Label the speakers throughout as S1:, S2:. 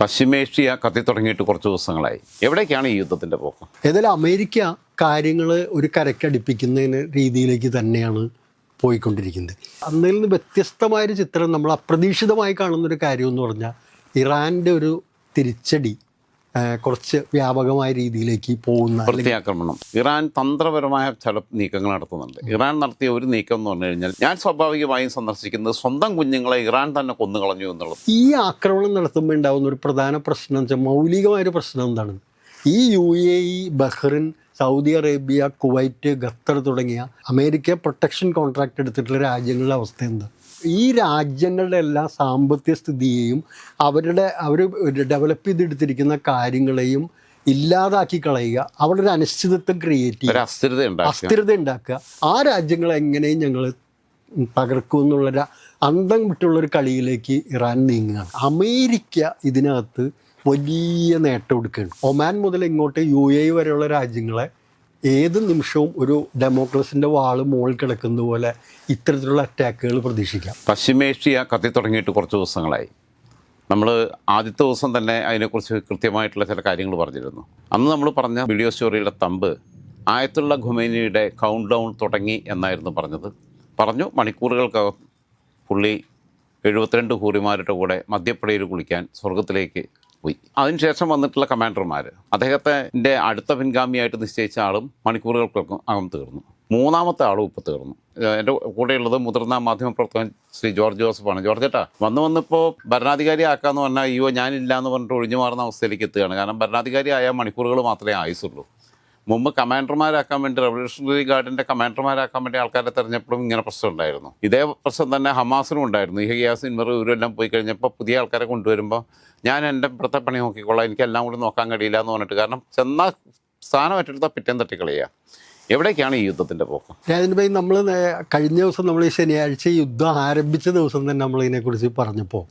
S1: പശ്ചിമേഷ്യ കത്തി തുടങ്ങിയിട്ട് കുറച്ച് ദിവസങ്ങളായി. എവിടേക്കാണ് ഈ യുദ്ധത്തിൻ്റെ പോക്ക്?
S2: ഏതായാലും അമേരിക്ക കാര്യങ്ങൾ ഒരു കരക്കടിപ്പിക്കുന്നതിന് രീതിയിലേക്ക് തന്നെയാണ് പോയിക്കൊണ്ടിരിക്കുന്നത്. അന്നിൽ നിന്ന് വ്യത്യസ്തമായൊരു ചിത്രം നമ്മൾ അപ്രതീക്ഷിതമായി കാണുന്നൊരു കാര്യം എന്ന് പറഞ്ഞാൽ ഇറാൻ്റെ ഒരു തിരിച്ചടി കുറച്ച് വ്യാപകമായ രീതിയിലേക്ക് പോകുന്ന
S1: പ്രത്യാക്രമണം. ഇറാൻ തന്ത്രപരമായ ചില നീക്കങ്ങൾ നടത്തുന്നുണ്ട്. ഇറാൻ നടത്തിയ ഒരു നീക്കം എന്ന് പറഞ്ഞു കഴിഞ്ഞാൽ, ഞാൻ സ്വാഭാവികമായും സന്ദർശിക്കുന്നത് സ്വന്തം കുഞ്ഞുങ്ങളെ ഇറാൻ തന്നെ കൊന്നുകളഞ്ഞു എന്നുള്ളത്.
S2: ഈ ആക്രമണം നടത്തുമ്പോൾ ഉണ്ടാകുന്ന ഒരു പ്രധാന പ്രശ്നം എന്ന് വെച്ചാൽ, മൗലികമായൊരു പ്രശ്നം എന്താണ്? ഈ UAE, Bahrain, Saudi Arabia, Kuwait, Qatar തുടങ്ങിയ അമേരിക്ക പ്രൊട്ടക്ഷൻ കോൺട്രാക്ട് എടുത്തിട്ടുള്ള രാജ്യങ്ങളുടെ അവസ്ഥ എന്താ? ഈ രാജ്യങ്ങളുടെ എല്ലാ സാമ്പത്തിക സ്ഥിതിയെയും അവർ ഡെവലപ്പ് ചെയ്തെടുത്തിരിക്കുന്ന കാര്യങ്ങളെയും ഇല്ലാതാക്കി കളയുക, അവിടെ ഒരു അനിശ്ചിതത്വം ക്രിയേറ്റ് ചെയ്യുക, അസ്ഥിരത ഉണ്ടാക്കുക. ആ രാജ്യങ്ങളെ എങ്ങനെയും ഞങ്ങൾ തകർക്കും എന്നുള്ളൊരു അന്തം വിട്ടുള്ളൊരു കളിയിലേക്ക് ഇറാൻ നീങ്ങുകയാണ്. അമേരിക്ക ഇതിനകത്ത് വലിയ നേട്ടം എടുക്കുകയാണ്. ഒമാൻ മുതൽ ഇങ്ങോട്ട് UAE വരെയുള്ള രാജ്യങ്ങളെ ഏത് നിമിഷവും ഒരു ഡെമോക്രസിൻ്റെ വാള് മുകളിൽ കിടക്കുന്ന പോലെ ഇത്തരത്തിലുള്ള അറ്റാക്കുകൾ പ്രതീക്ഷിക്കാം.
S1: പശ്ചിമേഷ്യ കത്തി തുടങ്ങിയിട്ട് കുറച്ച് ദിവസങ്ങളായി. നമ്മൾ ആദ്യത്തെ ദിവസം തന്നെ അതിനെക്കുറിച്ച് കൃത്യമായിട്ടുള്ള ചില കാര്യങ്ങൾ പറഞ്ഞിരുന്നു. അന്ന് നമ്മൾ പറഞ്ഞ വീഡിയോ സ്റ്റോറിയുടെ തമ്പ് ആയത്തുള്ള ഖുമൈനിയുടെ കൗണ്ട് ഡൗൺ തുടങ്ങി എന്നായിരുന്നു പറഞ്ഞു മണിക്കൂറുകൾക്കകം പുള്ളി 72 ഹൂറിമാരുടെ കൂടെ മധ്യപ്പടയിൽ കുളിക്കാൻ സ്വർഗത്തിലേക്ക് പോയി. അതിനുശേഷം വന്നിട്ടുള്ള കമാൻഡർമാർ, അദ്ദേഹത്തിൻ്റെ അടുത്ത പിൻഗാമിയായിട്ട് നിശ്ചയിച്ച ആളും മണിക്കൂറുകൾക്കകം തീർന്നു. മൂന്നാമത്തെ ആളും ഇപ്പോൾ തീർന്നു. എൻ്റെ കൂടെയുള്ളത് മുതിർന്ന മാധ്യമപ്രവർത്തകൻ ശ്രീ ജോർജ് ജോസഫാണ്. ജോർജ് ചേട്ടാ, വന്നിപ്പോൾ ഭരണാധികാരി ആക്കാമെന്ന് പറഞ്ഞാൽ അയ്യോ ഞാനില്ല എന്ന് പറഞ്ഞിട്ട് ഒഴിഞ്ഞു മാറുന്ന അവസ്ഥയിലേക്ക് എത്തുകയാണ്. കാരണം ഭരണാധികാരി ആയാൽ മണിക്കൂറുകൾ മാത്രമേ ആയുസുള്ളൂ. മുമ്പ് കമാൻഡർമാരാക്കാൻ വേണ്ടി, റവല്യൂഷണറി ഗാർഡിൻ്റെ കമാൻഡർമാരാക്കാൻ വേണ്ടി ആൾക്കാരെ തെരഞ്ഞപ്പോഴും ഇങ്ങനെ പ്രശ്നം ഉണ്ടായിരുന്നു. ഇതേ പ്രശ്നം തന്നെ ഹമാസിനും ഉണ്ടായിരുന്നു. യഹ്യ സിൻവർ ഇവരെല്ലാം പോയി കഴിഞ്ഞപ്പോൾ പുതിയ ആൾക്കാരെ കൊണ്ടുവരുമ്പോൾ ഞാൻ എൻ്റെ ഇപ്പോഴത്തെ പണി നോക്കിക്കൊള്ളാം, എനിക്കെല്ലാം കൂടി നോക്കാൻ കഴിയില്ല എന്ന് പറഞ്ഞിട്ട്, കാരണം ചെന്നാൽ സ്ഥാനം ഏറ്റെടുത്താൽ പിറ്റേം തട്ടിക്കളിയുക. എവിടേക്കാണ് ഈ യുദ്ധത്തിൻ്റെ പോക്ക്?
S2: രാജൻ ഭായി, നമ്മൾ കഴിഞ്ഞ ദിവസം നമ്മൾ ഈ ശനിയാഴ്ച യുദ്ധം ആരംഭിച്ച ദിവസം തന്നെ നമ്മളിതിനെക്കുറിച്ച് പറഞ്ഞപ്പോൾ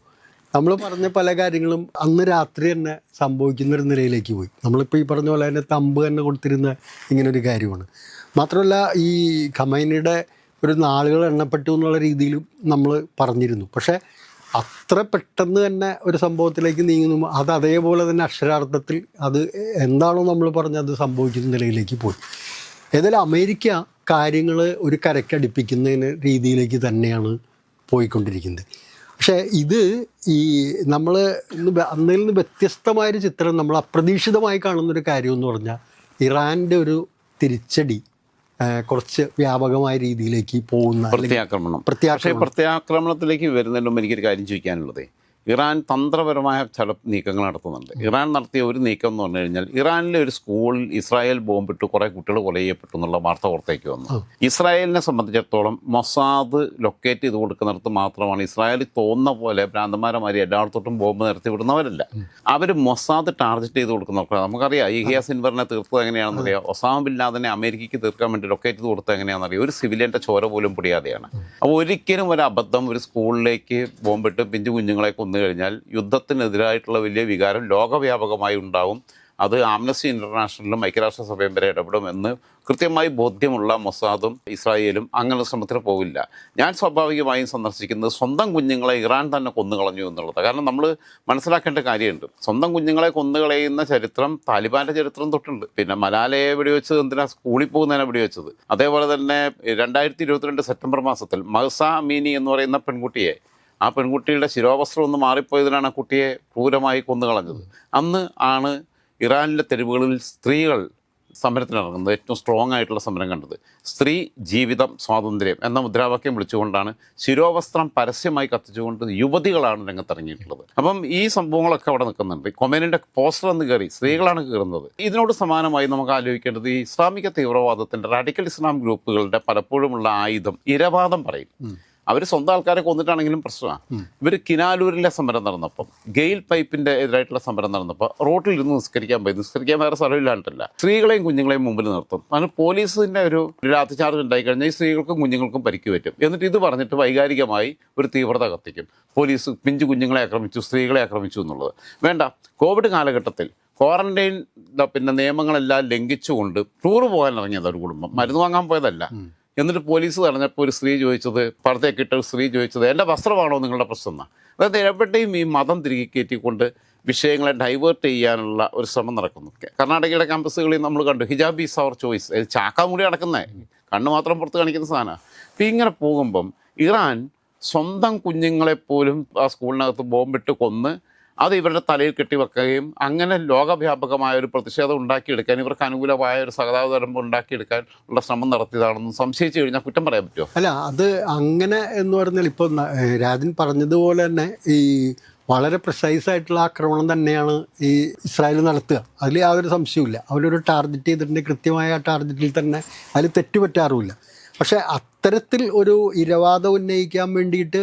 S2: നമ്മൾ പറഞ്ഞ പല കാര്യങ്ങളും അന്ന് രാത്രി തന്നെ സംഭവിക്കുന്നൊരു നിലയിലേക്ക് പോയി. നമ്മളിപ്പോൾ ഈ പറഞ്ഞ പോലെ തന്നെ തമ്പ് തന്നെ കൊടുത്തിരുന്ന ഇങ്ങനൊരു കാര്യമാണ്. മാത്രമല്ല, ഈ ഖമൈനിയുടെ ഒരു നാളുകൾ എണ്ണപ്പെട്ടു എന്നുള്ള രീതിയിലും നമ്മൾ പറഞ്ഞിരുന്നു. പക്ഷേ അത്ര പെട്ടെന്ന് തന്നെ ഒരു സംഭവത്തിലേക്ക് നീങ്ങുന്നു, അത് അതേപോലെ തന്നെ അക്ഷരാർത്ഥത്തിൽ അത് എന്താണോ നമ്മൾ പറഞ്ഞത് സംഭവിക്കുന്ന നിലയിലേക്ക് പോയി. ഏതായാലും അമേരിക്ക കാര്യങ്ങൾ ഒരു കരക്കടിപ്പിക്കുന്നതിന് രീതിയിലേക്ക് തന്നെയാണ് പോയിക്കൊണ്ടിരിക്കുന്നത്. പക്ഷേ ഇത് ഈ നമ്മൾ അന്നിൽ നിന്ന് വ്യത്യസ്തമായൊരു ചിത്രം നമ്മൾ അപ്രതീക്ഷിതമായി കാണുന്നൊരു കാര്യം എന്ന് പറഞ്ഞാൽ, ഇറാൻ്റെ ഒരു തിരിച്ചടി കുറച്ച് വ്യാപകമായ രീതിയിലേക്ക് പോകുന്ന
S1: പ്രത്യാക്രമണത്തിലേക്ക് വരുന്നതിന് മുമ്പ് എനിക്കൊരു കാര്യം ചോദിക്കാനുള്ളത്, ഇറാൻ തന്ത്രപരമായ ചില നീക്കങ്ങൾ നടത്തുന്നുണ്ട്. ഇറാൻ നടത്തിയ ഒരു നീക്കം എന്ന് പറഞ്ഞു കഴിഞ്ഞാൽ, ഇറാനിലെ ഒരു സ്കൂളിൽ ഇസ്രായേൽ ബോംബിട്ട് കുറേ കുട്ടികൾ കൊല ചെയ്യപ്പെട്ടു എന്നുള്ള വാർത്ത പുറത്തേക്ക് വന്നു. ഇസ്രായേലിനെ സംബന്ധിച്ചിടത്തോളം മൊസാദ് ലൊക്കേറ്റ് ചെയ്ത് കൊടുക്കുന്നിടത്ത് മാത്രമാണ് ഇസ്രായേലിൽ തോന്നുന്ന പോലെ ഭ്രാന്തന്മാരമാരി എല്ലായിടത്തോട്ടും ബോംബ് നിർത്തി വിടുന്നവരല്ല. അവർ മൊസാദ് ടാർഗറ്റ് ചെയ്ത് കൊടുക്കുന്നവർക്ക് നമുക്കറിയാം. യഹ്യ സിൻവറിനെ തീർത്തത് എങ്ങനെയാണെന്നറിയാം. ഒസാമ ബിൻ ലാദനെ അമേരിക്കയ്ക്ക് തീർക്കാൻ വേണ്ടി ലൊക്കേറ്റ് ചെയ്ത് കൊടുത്തത് എങ്ങനെയാണെന്നറിയാം. ഒരു സിവിലിയൻ്റെ ചോര പോലും പൊടിയാതെയാണ്. അപ്പോൾ ഒരിക്കലും ഒരു അബദ്ധം ഒരു സ്കൂളിലേക്ക് ബോംബിട്ട് പിഞ്ചു കുഞ്ഞുങ്ങളെ കഴിഞ്ഞാൽ യുദ്ധത്തിനെതിരായിട്ടുള്ള വലിയ വികാരം ലോകവ്യാപകമായി ഉണ്ടാവും. അത് ആംനസ്റ്റി ഇൻ്റർനാഷണലും ഐക്യരാഷ്ട്രസഭയും വരെ ഇടപെടുമെന്ന് കൃത്യമായി ബോധ്യമുള്ള മൊസാദും ഇസ്രായേലും അങ്ങനെ ശ്രമത്തിന് പോവില്ല. ഞാൻ സ്വാഭാവികമായും സന്ദർശിക്കുന്നത് സ്വന്തം കുഞ്ഞുങ്ങളെ ഇറാൻ തന്നെ കൊന്നുകളഞ്ഞു എന്നുള്ളത്. കാരണം നമ്മൾ മനസ്സിലാക്കേണ്ട കാര്യമുണ്ട്, സ്വന്തം കുഞ്ഞുങ്ങളെ കൊന്നുകളയുന്ന ചരിത്രം താലിബാൻ്റെ ചരിത്രം തൊട്ടുണ്ട്. പിന്നെ മലാലയെ വെടിവെച്ചത് എന്തിനാ? സ്കൂളിൽ പോകുന്നതിനെ വെടിവെച്ചത്. അതേപോലെ തന്നെ 2022 സെപ്റ്റംബർ മാസത്തിൽ മഹ്സ അമീനി എന്ന് പറയുന്ന പെൺകുട്ടിയെ, ആ പെൺകുട്ടിയുടെ ശിരോവസ്ത്രം ഒന്ന് മാറിപ്പോയതിനാണ് ആ കുട്ടിയെ ക്രൂരമായി കൊന്നുകളഞ്ഞത്. അന്ന് ആണ് ഇറാനിലെ തെരുവുകളിൽ സ്ത്രീകൾ സമരത്തിനിറങ്ങുന്നത്, ഏറ്റവും സ്ട്രോങ് ആയിട്ടുള്ള സമരം കണ്ടത്. സ്ത്രീ ജീവിതം സ്വാതന്ത്ര്യം എന്ന മുദ്രാവാക്യം വിളിച്ചുകൊണ്ടാണ് ശിരോവസ്ത്രം പരസ്യമായി കത്തിച്ചുകൊണ്ട് യുവതികളാണ് രംഗത്തിറങ്ങിയിട്ടുള്ളത്. അപ്പം ഈ സംഭവങ്ങളൊക്കെ അവിടെ നിൽക്കുന്നുണ്ട്. കൊമേനിൻ്റെ പോസ്റ്റർ എന്ന് കയറി സ്ത്രീകളാണ് കയറുന്നത്. ഇതിനോട് സമാനമായി നമുക്ക് ആലോചിക്കേണ്ടത് ഈ ഇസ്ലാമിക തീവ്രവാദത്തിൻ്റെ റാഡിക്കൽ ഇസ്ലാം ഗ്രൂപ്പുകളുടെ പലപ്പോഴുമുള്ള ആയുധം ഇരവാദം പറയും. അവർ സ്വന്തം ആൾക്കാരെ കൊന്നിട്ടാണെങ്കിലും പ്രശ്നമാണ്. ഇവർ കിനാലൂരിലെ സമരം നടന്നപ്പം, ഗെയിൽ പൈപ്പിൻ്റെ എതിരായിട്ടുള്ള സമരം നടന്നപ്പോൾ റോട്ടിൽ ഇരുന്ന് നിസ്കരിക്കാൻ വേറെ സ്ഥലമില്ലാണ്ടല്ല, സ്ത്രീകളെയും കുഞ്ഞുങ്ങളെയും മുമ്പിൽ നിർത്തും. അതിന് പോലീസിൻ്റെ ഒരു ലാത്തിചാർജ് ഉണ്ടായിക്കഴിഞ്ഞാൽ ഈ സ്ത്രീകൾക്കും കുഞ്ഞുങ്ങൾക്കും പരിക്ക് പറ്റും. എന്നിട്ട് ഇത് പറഞ്ഞിട്ട് വൈകാരികമായി ഒരു തീവ്രത കത്തിക്കും. പോലീസ് പിഞ്ചു കുഞ്ഞുങ്ങളെ ആക്രമിച്ചു, സ്ത്രീകളെ ആക്രമിച്ചു എന്നുള്ളത് വേണ്ട. കോവിഡ് കാലഘട്ടത്തിൽ ക്വാറന്റൈൻ നിയമങ്ങളെല്ലാം ലംഘിച്ചുകൊണ്ട് ടൂർ പോകാൻ ഇറങ്ങിയത് ഒരു കുടുംബം, മരുന്ന് വാങ്ങാൻ പോയതല്ല. എന്നിട്ട് പോലീസ് പറഞ്ഞപ്പോൾ ഒരു സ്ത്രീ ചോദിച്ചത്, പുറത്തേക്കിട്ട ഒരു സ്ത്രീ ചോദിച്ചത്, എൻ്റെ വസ്ത്രമാണോ നിങ്ങളുടെ പ്രശ്നം എന്നാണ്. അതായത് എവിടെയും ഈ മതം തിരികെ കയറ്റിക്കൊണ്ട് വിഷയങ്ങളെ ഡൈവേർട്ട് ചെയ്യാനുള്ള ഒരു ശ്രമം നടക്കുന്നു. കർണാടകയുടെ ക്യാമ്പസുകളിൽ നമ്മൾ കണ്ടു ഹിജാബ് ഈസ് അവർ ചോയ്സ്, ഇത് ചാക്കാമൂടി അടക്കുന്നേ, കണ്ണ് മാത്രം പുറത്ത് കാണിക്കുന്ന സാധനമാണ്. അപ്പം ഇങ്ങനെ പോകുമ്പം ഇറാൻ സ്വന്തം കുഞ്ഞുങ്ങളെപ്പോലും ആ സ്കൂളിനകത്ത് ബോംബിട്ട് കൊന്ന് അത് ഇവരുടെ തലയിൽ കെട്ടിവെക്കുകയും അങ്ങനെ ലോകവ്യാപകമായ ഒരു പ്രതിഷേധം ഉണ്ടാക്കിയെടുക്കാൻ, ഇവർക്ക് അനുകൂലമായ ഒരു സഹതാപതരം ഉണ്ടാക്കിയെടുക്കാൻ ഉള്ള ശ്രമം നടത്തിയതാണെന്ന് സംശയിച്ചു കഴിഞ്ഞാൽ കുറ്റം പറയാൻ പറ്റുമോ?
S2: അല്ല, അത് അങ്ങനെ എന്ന് പറഞ്ഞാൽ ഇപ്പോൾ രാജൻ പറഞ്ഞതുപോലെ തന്നെ ഈ വളരെ പ്രിസൈസ് ആയിട്ടുള്ള ആക്രമണം തന്നെയാണ് ഈ ഇസ്രായേൽ നടത്തുക. അതിൽ യാതൊരു സംശയവുമില്ല. അവരൊരു ടാർഗറ്റ് ചെയ്തിട്ടുണ്ട്, കൃത്യമായ ആ ടാർഗറ്റിൽ തന്നെ അതിൽ തെറ്റുപറ്റാറുമില്ല. പക്ഷേ അത്തരത്തിൽ ഒരു ഇരവാദം ഉന്നയിക്കാൻ വേണ്ടിയിട്ട്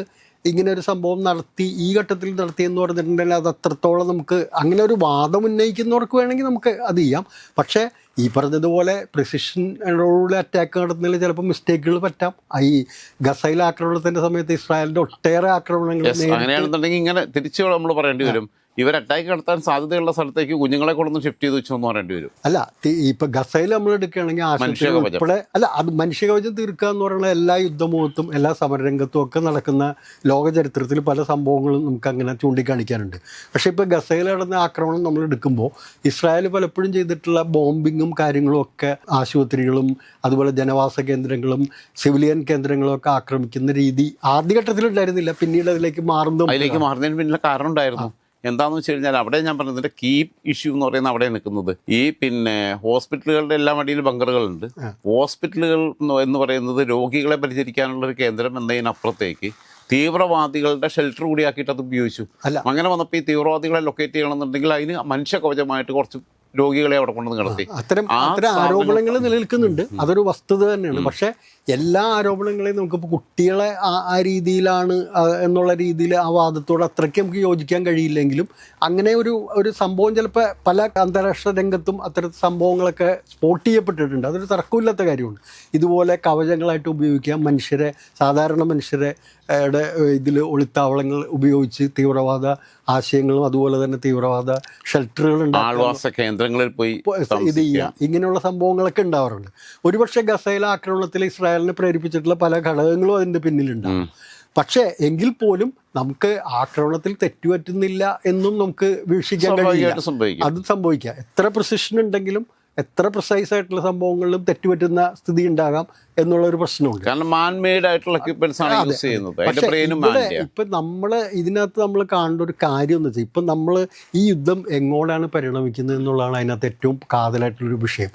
S2: ഇങ്ങനെ ഒരു സംഭവം നടത്തി ഈ ഘട്ടത്തിൽ നടത്തിയെന്ന് പറഞ്ഞിട്ടുണ്ടെങ്കിൽ അത് അത്രത്തോളം നമുക്ക് അങ്ങനെ ഒരു വാദം ഉന്നയിക്കുന്നവർക്ക് വേണമെങ്കിൽ നമുക്ക് അത് ചെയ്യാം. പക്ഷേ ഈ പറഞ്ഞതുപോലെ പ്രിസിഷനോടുള്ള അറ്റാക്ക് നടത്തുന്നതിൽ ചിലപ്പോൾ മിസ്റ്റേക്കുകൾ പറ്റാം. ഈ ഗസയിൽ ആക്രമണത്തിൻ്റെ സമയത്ത് ഇസ്രായേലിൻ്റെ ഒട്ടേറെ ആക്രമണങ്ങൾ
S1: അങ്ങനെയാണെന്നുണ്ടെങ്കിൽ ഇങ്ങനെ തിരിച്ചു നമ്മൾ പറയേണ്ടി വരും, ഇവർ അറ്റാക്ക് നടത്താൻ സാധ്യതയുള്ള സ്ഥലത്തേക്ക് കുഞ്ഞുങ്ങളെ കൊണ്ടൊന്ന് ഷിഫ്റ്റ് ചെയ്ത് വെച്ചു എന്ന് പറയേണ്ടി വരും.
S2: അല്ല, ഇപ്പൊ ഗസയിൽ നമ്മൾ എടുക്കുകയാണെങ്കിൽ ആശുപത്രി ഉൾപ്പെടെ അല്ല, അത് മനുഷ്യകവചം തീർക്കുക എന്ന് പറയുന്ന എല്ലാ യുദ്ധമുഖത്തും എല്ലാ സമരരംഗത്തും ഒക്കെ നടക്കുന്ന ലോക ചരിത്രത്തിൽ പല സംഭവങ്ങളും നമുക്ക് അങ്ങനെ ചൂണ്ടിക്കാണിക്കാനുണ്ട്. പക്ഷേ ഇപ്പോൾ ഗസയിൽ നടന്ന ആക്രമണം നമ്മൾ എടുക്കുമ്പോൾ ഇസ്രായേൽ പലപ്പോഴും ചെയ്തിട്ടുള്ള ബോംബിങ്ങും കാര്യങ്ങളും ഒക്കെ ആശുപത്രികളും അതുപോലെ ജനവാസ കേന്ദ്രങ്ങളും സിവിലിയൻ കേന്ദ്രങ്ങളും ഒക്കെ ആക്രമിക്കുന്ന രീതി ആദ്യഘട്ടത്തിലുണ്ടായിരുന്നില്ല, പിന്നീട് അതിലേക്ക് മാറുന്നതിന്
S1: പിന്നിലെ കാരണം ഉണ്ടായിരുന്നു. എന്താണെന്ന് വെച്ച് കഴിഞ്ഞാൽ അവിടെ ഞാൻ പറഞ്ഞതിൻ്റെ കീ ഇഷ്യൂ എന്ന് പറയുന്നത് അവിടെ നിൽക്കുന്നത് ഹോസ്പിറ്റലുകളുടെ എല്ലാം അടിയിൽ ബങ്കറുകളുണ്ട്. ഹോസ്പിറ്റലുകൾ എന്ന് പറയുന്നത് രോഗികളെ പരിചരിക്കാനുള്ള ഒരു കേന്ദ്രം എന്നതിനപ്പുറത്തേക്ക് തീവ്രവാദികളുടെ ഷെൽട്ടർ കൂടിയാക്കിയിട്ട് അത് ഉപയോഗിച്ചു. അങ്ങനെ വന്നപ്പോൾ ഈ തീവ്രവാദികളെ ലൊക്കേറ്റ് ചെയ്യണമെന്നുണ്ടെങ്കിൽ അതിന് മനുഷ്യ കവചമായിട്ട് കുറച്ച് രോഗികളെ അവിടെ കൊണ്ടുവന്ന് കിടത്തി.
S2: അത്തരം ആരോപണങ്ങൾ നിലനിൽക്കുന്നുണ്ട്, അതൊരു വസ്തുത തന്നെയാണ്. പക്ഷേ എല്ലാ ആരോപണങ്ങളെയും നമുക്കിപ്പോൾ കുട്ടികളെ ആ രീതിയിലാണ് എന്നുള്ള രീതിയിൽ ആ വാദത്തോട് അത്രയ്ക്ക് നമുക്ക് യോജിക്കാൻ കഴിയില്ലെങ്കിലും അങ്ങനെ ഒരു സംഭവം ചിലപ്പോൾ പല അന്താരാഷ്ട്ര രംഗത്തും അത്തരത്തിൽ സംഭവങ്ങളൊക്കെ സ്പോട്ട് ചെയ്യപ്പെട്ടിട്ടുണ്ട്. അതൊരു തർക്കമില്ലാത്ത കാര്യമാണ്. ഇതുപോലെ കവചങ്ങളായിട്ട് ഉപയോഗിക്കാം സാധാരണ മനുഷ്യരെ ഇതിൽ ഒളിത്താവളങ്ങൾ ഉപയോഗിച്ച് തീവ്രവാദ ആശയങ്ങളും അതുപോലെ തന്നെ തീവ്രവാദ ഷെൽട്ടറുകൾ
S1: കേന്ദ്രങ്ങളിൽ പോയി
S2: ഇത് ചെയ്യുക, ഇങ്ങനെയുള്ള സംഭവങ്ങളൊക്കെ ഉണ്ടാവാറുണ്ട്. ഒരുപക്ഷെ ഗസയിലെ ആക്രമണത്തിൽ ഇസ്രായേലിനെ പ്രേരിപ്പിച്ചിട്ടുള്ള പല ഘടകങ്ങളും അതിൻ്റെ പിന്നിലുണ്ടാവും. പക്ഷേ എങ്കിൽ പോലും നമുക്ക് ആക്രമണത്തിൽ തെറ്റുപറ്റുന്നില്ല എന്നും നമുക്ക് വീക്ഷിക്കാൻ കഴിയില്ല. അത് സംഭവിക്കാം. എത്ര പ്രിസിഷൻ ഉണ്ടെങ്കിലും എത്ര പ്രിസൈസ് ആയിട്ടുള്ള സംഭവങ്ങളിലും തെറ്റുപറ്റുന്ന സ്ഥിതി ഉണ്ടാകാം എന്നുള്ളൊരു പ്രശ്നമുണ്ട്. ഇപ്പം നമ്മൾ ഇതിനകത്ത് നമ്മൾ കാണേണ്ട ഒരു കാര്യം എന്ന് വെച്ചാൽ ഇപ്പം നമ്മൾ ഈ യുദ്ധം എങ്ങോട്ടാണ് പരിണമിക്കുന്നത് എന്നുള്ളതാണ് അതിനകത്ത് ഏറ്റവും കാതലായിട്ടുള്ളൊരു വിഷയം.